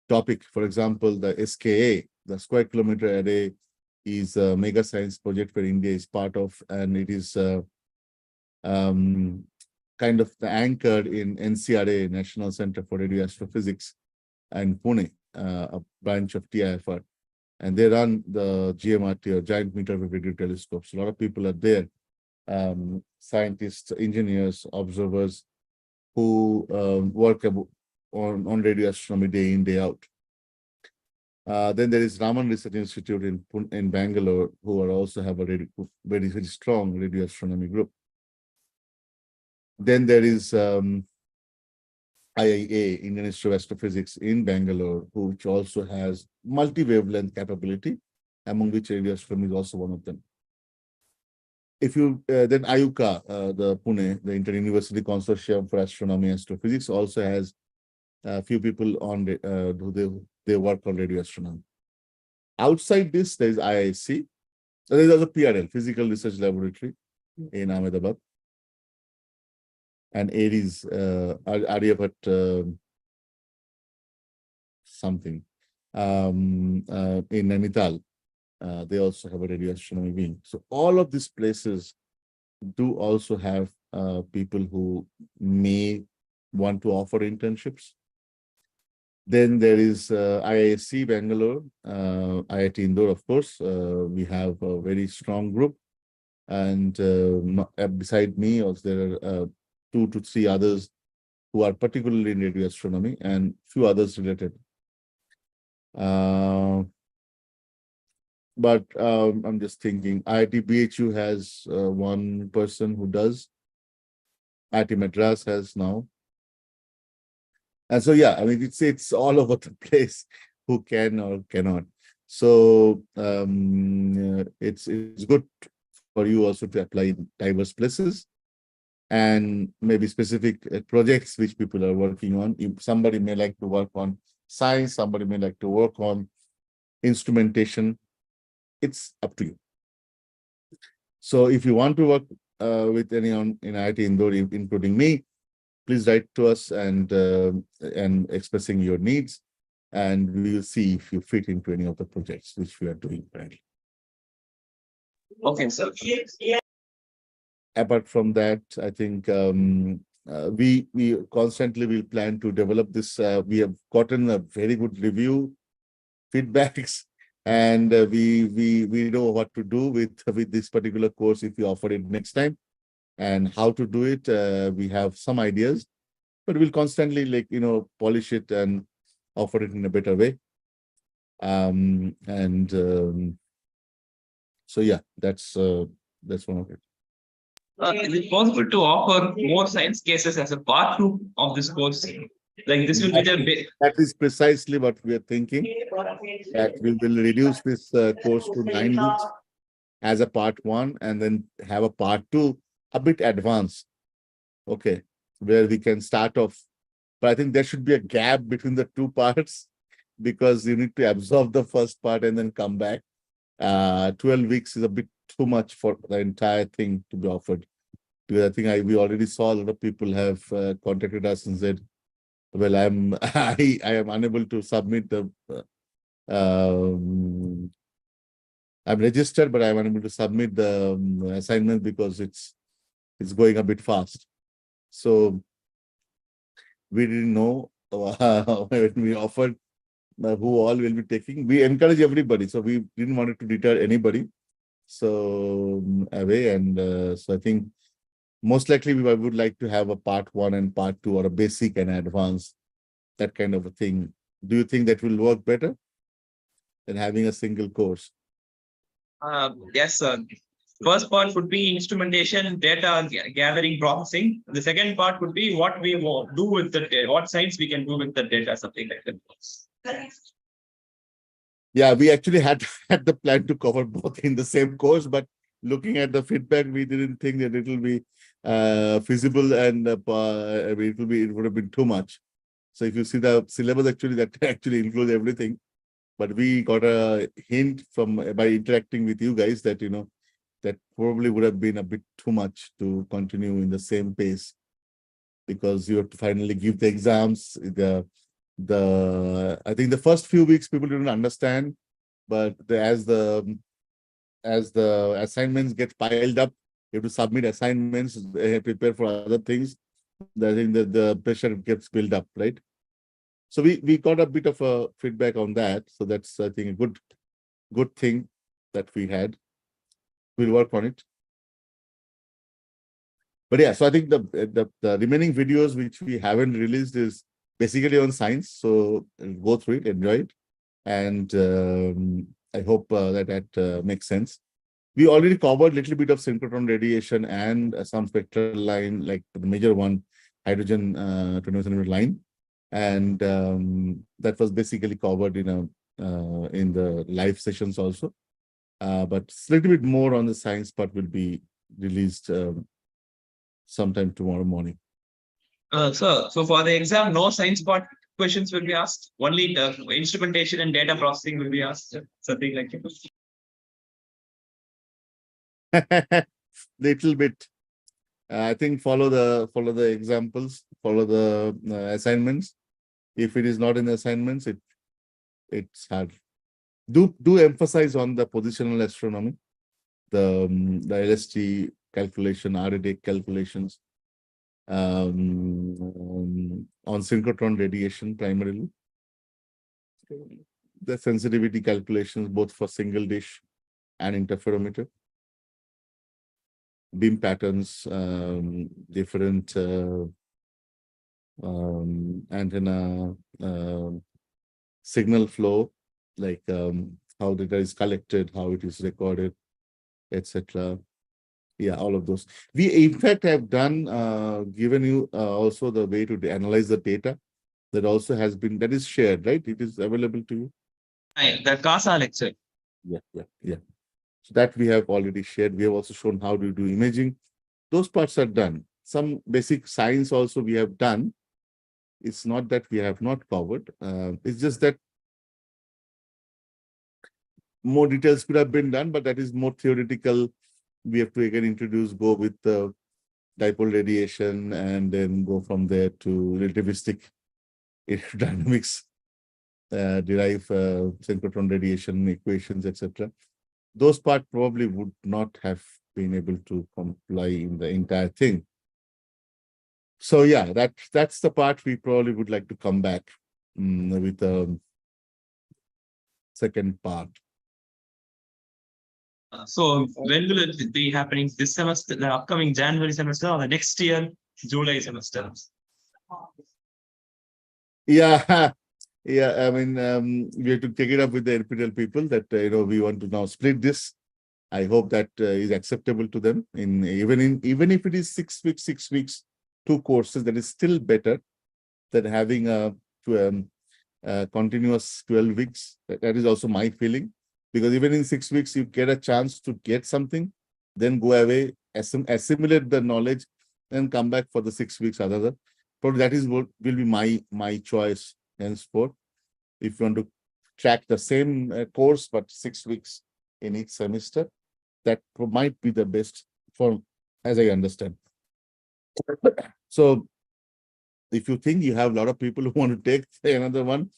topic. For example, the SKA, the Square Kilometer Array, is a mega science project where India is part of, and it is kind of the anchor in NCRA, National Center for Radio Astrophysics, and Pune, a branch of TIFR. And they run the GMRT, or Giant Meter Wave Radio Telescopes. A lot of people are there, scientists, engineers, observers, who work on radio astronomy day in, day out. Then there is Raman Research Institute in Bangalore, who are also have a very, very strong radio astronomy group. Then there is IIA, Indian Institute of Astrophysics in Bangalore, which also has multi-wavelength capability, among which radio astronomy is also one of them. If you then IUCA, the Pune, the Inter-University Consortium for Astronomy and Astrophysics, also has a few people on who they work on radio astronomy. Outside this, there is IIC. There is also PRL, Physical Research Laboratory in Ahmedabad, and Aries, Aryabhat something in Nainital. They also have a radio astronomy wing. So all of these places do also have people who may want to offer internships. Then there is IISc Bangalore, IIT Indore, of course. We have a very strong group. And beside me, also there are 2 to 3 others who are particularly in radio astronomy, and few others related. But I'm just thinking, IIT BHU has one person who does. IIT Madras has now. And so, yeah, I mean, it's all over the place who can or cannot. So it's good for you also to apply in diverse places, and maybe specific projects which people are working on. If somebody may like to work on science, somebody may like to work on instrumentation. It's up to you. So if you want to work with anyone in IIT Indore, including me, please write to us and expressing your needs, and we will see if you fit into any of the projects which we are doing currently. Okay, sir. Apart from that, I think we constantly will plan to develop this. We have gotten a very good review, feedbacks, and we know what to do with this particular course if we offer it next time, and how to do it. We have some ideas, but we'll constantly polish it and offer it in a better way. So yeah, that's one of it. Is it possible to offer more science cases as a part 2 of this course? Like this will be the That is precisely what we are thinking. That we will reduce this course to 9 weeks, as a part one, and then have a part two a bit advanced. Okay, where we can start off. But I think there should be a gap between the two parts because you need to absorb the first part and then come back. 12 weeks is a bit too much for the entire thing to be offered. Because I think we already saw a lot of people have contacted us and said, well, I am unable to submit the I'm registered, but I'm unable to submit the assignment because it's going a bit fast. So we didn't know when we offered who all will be taking. We encourage everybody, so we didn't want it to deter anybody. So away, and so I think most likely I would like to have a part one and part two, or a basic and advanced, that kind of a thing. Do you think that will work better than having a single course? Yes, sir. First part would be instrumentation, data gathering, processing. The second part would be what we do with the data, what science we can do with the data, something like that. Yeah, we actually had the plan to cover both in the same course, but looking at the feedback, we didn't think that it will be feasible, and it would have been too much. So if you see the syllabus, actually that actually includes everything. But we got a hint from by interacting with you guys that that probably would have been a bit too much to continue in the same pace, because you have to finally give the exams. I think the first few weeks people didn't understand, but as the assignments get piled up, you have to submit assignments, prepare for other things. I think that the pressure gets built up, right? So we got a bit of a feedback on that. So that's, I think, a good thing that we had. We'll work on it. But yeah, so I think the remaining videos which we haven't released is basically on science. So go through it, enjoy it, and I hope that makes sense. We already covered a little bit of synchrotron radiation and some spectral line, like the major one, hydrogen 20 centimeter line, and that was basically covered in the live sessions also. But a little bit more on the science part will be released sometime tomorrow morning. So for the exam, no science part questions will be asked. Only the instrumentation and data processing will be asked. Something like that. Little bit. I think follow the examples, follow the assignments. If it is not in the assignments, it's hard. Do emphasize on the positional astronomy, the LST calculation, RDA calculations, on synchrotron radiation primarily. The sensitivity calculations both for single dish and interferometer. Beam patterns, different antenna signal flow, like how data is collected, how it is recorded, etc. Yeah, all of those. We in fact have done given you also the way to analyze the data. That also has been, that is shared, right? It is available to you. The CASA lecture. Yeah. So that we have already shared. We have also shown how to do imaging. Those parts are done. Some basic science also we have done. It's not that we have not covered. It's just that more details could have been done, but that is more theoretical. We have to again go with the dipole radiation and then go from there to relativistic dynamics, derive synchrotron radiation equations, etc. Those parts probably would not have been able to comply in the entire thing. So yeah, that's the part we probably would like to come back with the second part. So when will it be happening? This semester, the upcoming January semester, or the next year, July semester? Yeah, yeah. I mean, we have to take it up with the NPTEL people that we want to now split this. I hope that is acceptable to them. Even if it is 6 weeks, 2 courses, that is still better than having a continuous 12 weeks. That is also my feeling. Because even in 6 weeks, you get a chance to get something, then go away, assimilate the knowledge, and come back for the 6 weeks. Other, probably that is what will be my choice henceforth. If you want to track the same course but 6 weeks in each semester, that might be the best for, as I understand. So, if you think you have a lot of people who want to take another one,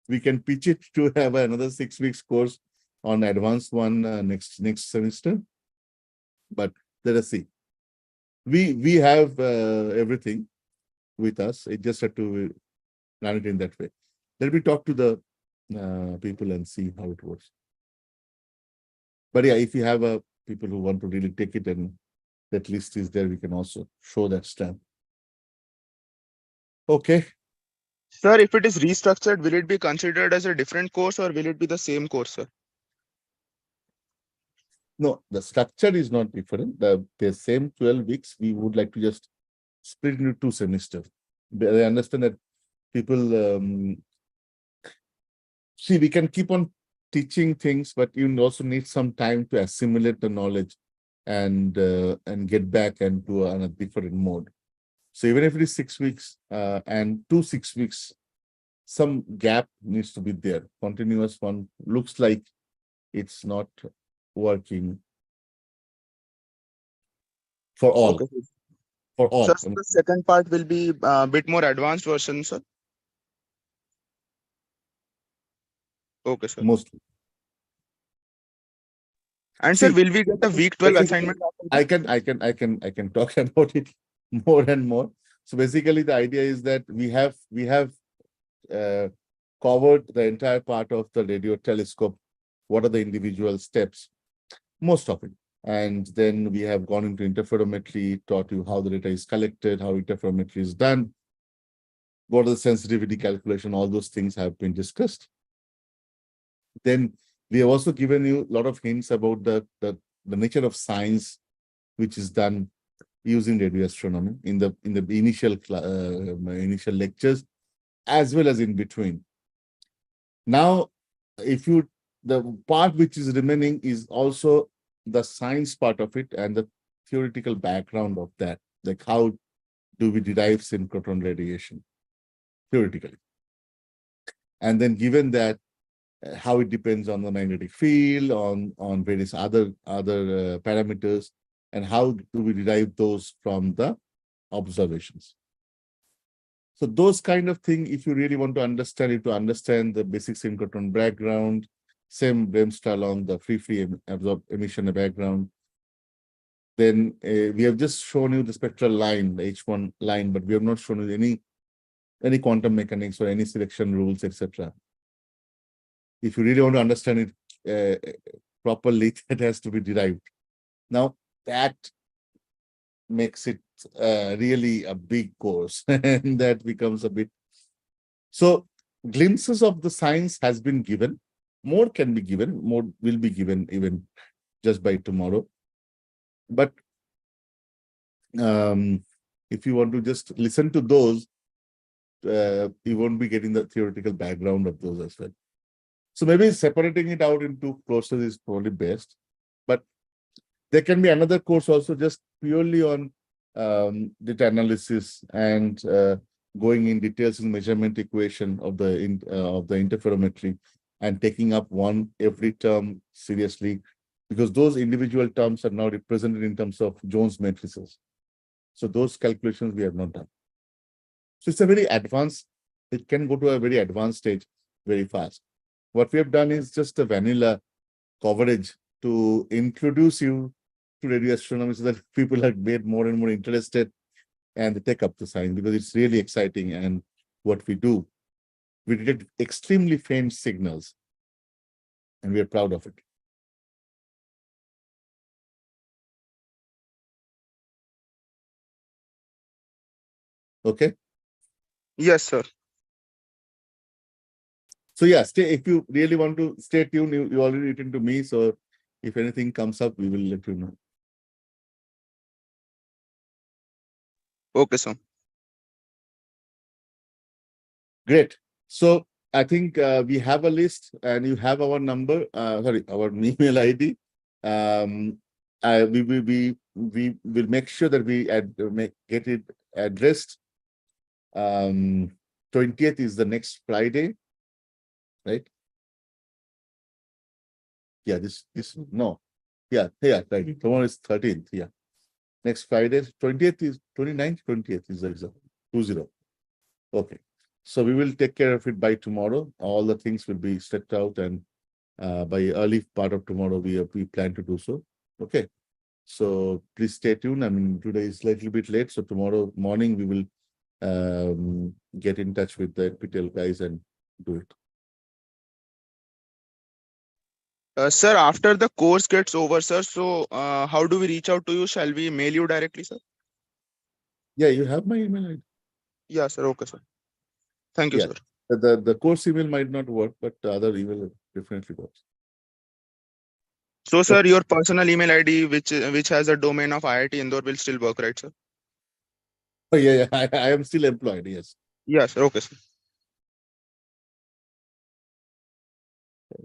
we can pitch it to have another 6 weeks course on advanced one next semester. But let us see. We have everything with us. It just had to run it in that way. Let me talk to the people and see how it works. But yeah, if you have people who want to really take it and that list is there, we can also show that stamp. Okay. Sir, if it is restructured, will it be considered as a different course or will it be the same course, sir? No, the structure is not different. The same 12 weeks, we would like to just split into 2 semesters. I understand that people see, we can keep on teaching things, but you also need some time to assimilate the knowledge and get back into a different mode. So even if it is 6 weeks and 2 6 weeks, some gap needs to be there. Continuous one looks like it's not working for all. Okay. For all. Sir, so the second part will be a bit more advanced version, sir. Okay, sir. Mostly. And See, sir, will we get a week 12 basically, assignment after that? I can talk about it more and more. So basically, the idea is that we have covered the entire part of the radio telescope. What are the individual steps? Most of it. And then we have gone into interferometry, taught you how the data is collected, how interferometry is done, what are the sensitivity calculation, all those things have been discussed. Then we have also given you a lot of hints about the nature of science, which is done using radio astronomy in the initial lectures, as well as in between. Now, the part which is remaining is also the science part of it and the theoretical background of that, like how do we derive synchrotron radiation theoretically, and then given that how it depends on the magnetic field, on various other parameters, and how do we derive those from the observations. So those kind of thing, if you really want to understand it, to understand the basic synchrotron background, same bremsstrahl along the free emission background, then we have just shown you the spectral line, the H1 line, but we have not shown you any quantum mechanics or any selection rules, etc. If you really want to understand it properly, that has to be derived. Now, that makes it really a big course, and that becomes a bit. So, glimpses of the science has been given. More can be given. More will be given even just by tomorrow. But if you want to just listen to those, you won't be getting the theoretical background of those as well. So maybe separating it out into courses is probably best. But there can be another course also just purely on data analysis and going in details in measurement equation of the interferometry and taking up one every term seriously, because those individual terms are now represented in terms of Jones matrices. So those calculations we have not done. So it's a very advanced, it can go to a very advanced stage very fast. What we have done is just a vanilla coverage to introduce you to radio astronomy so that people are made more and more interested and they take up the science, because it's really exciting. And what we do, we detect extremely faint signals and we are proud of it. Okay. Yes, sir. So yeah, if you really want to stay tuned, you already written to me. So if anything comes up, we will let you know. Okay, sir. Great. So I think we have a list and you have our number, sorry, our email ID. We will make sure that we get it addressed. 20th is the next Friday, right? Yeah, no. Yeah, right. Tomorrow is 13th. Yeah. Next Friday, 20th is 29th, 20th is the result. 20. Okay. So we will take care of it by tomorrow. All the things will be set out, and by early part of tomorrow, we plan to do so. Okay. So please stay tuned. I mean, today is a little bit late. So tomorrow morning, we will get in touch with the NPTEL guys and do it. Sir, after the course gets over, sir, so how do we reach out to you? Shall we mail you directly, sir? Yeah, you have my email ID. Yeah, sir. Okay, sir. Thank you, Yeah. sir. The course email might not work, but the other email definitely works. So, sir, your personal email ID, which has a domain of IIT Indore, will still work, right, sir? Oh, yeah. I am still employed. Yes. Yes, sir. Okay, sir.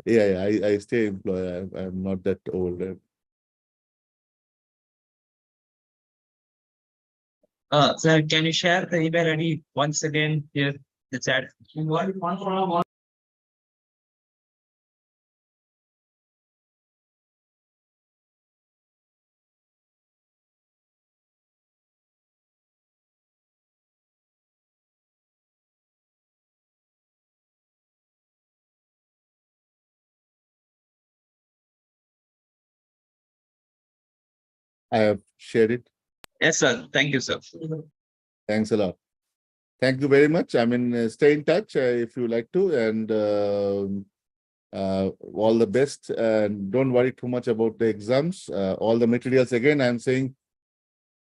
Yeah. I stay employed. I'm not that old. Sir, can you share the email ID once again here? The chat. I have shared it. Yes, sir. Thank you, sir. Thanks a lot. Thank you very much. I mean, stay in touch if you like to, and all the best. And don't worry too much about the exams. All the materials, again, I'm saying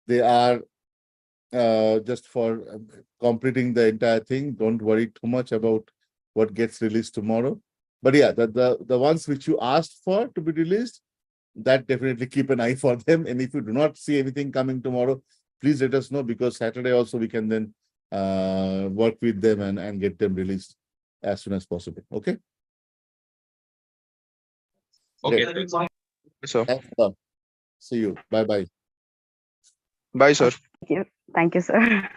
they are just for completing the entire thing. Don't worry too much about what gets released tomorrow. But yeah, the ones which you asked for to be released, that definitely keep an eye for them. And if you do not see anything coming tomorrow, please let us know, because Saturday also we can then work with them and get them released as soon as possible. Okay. Okay. So, Thanks a lot. See you. Bye. bye, sir. Thank you. Thank you, sir.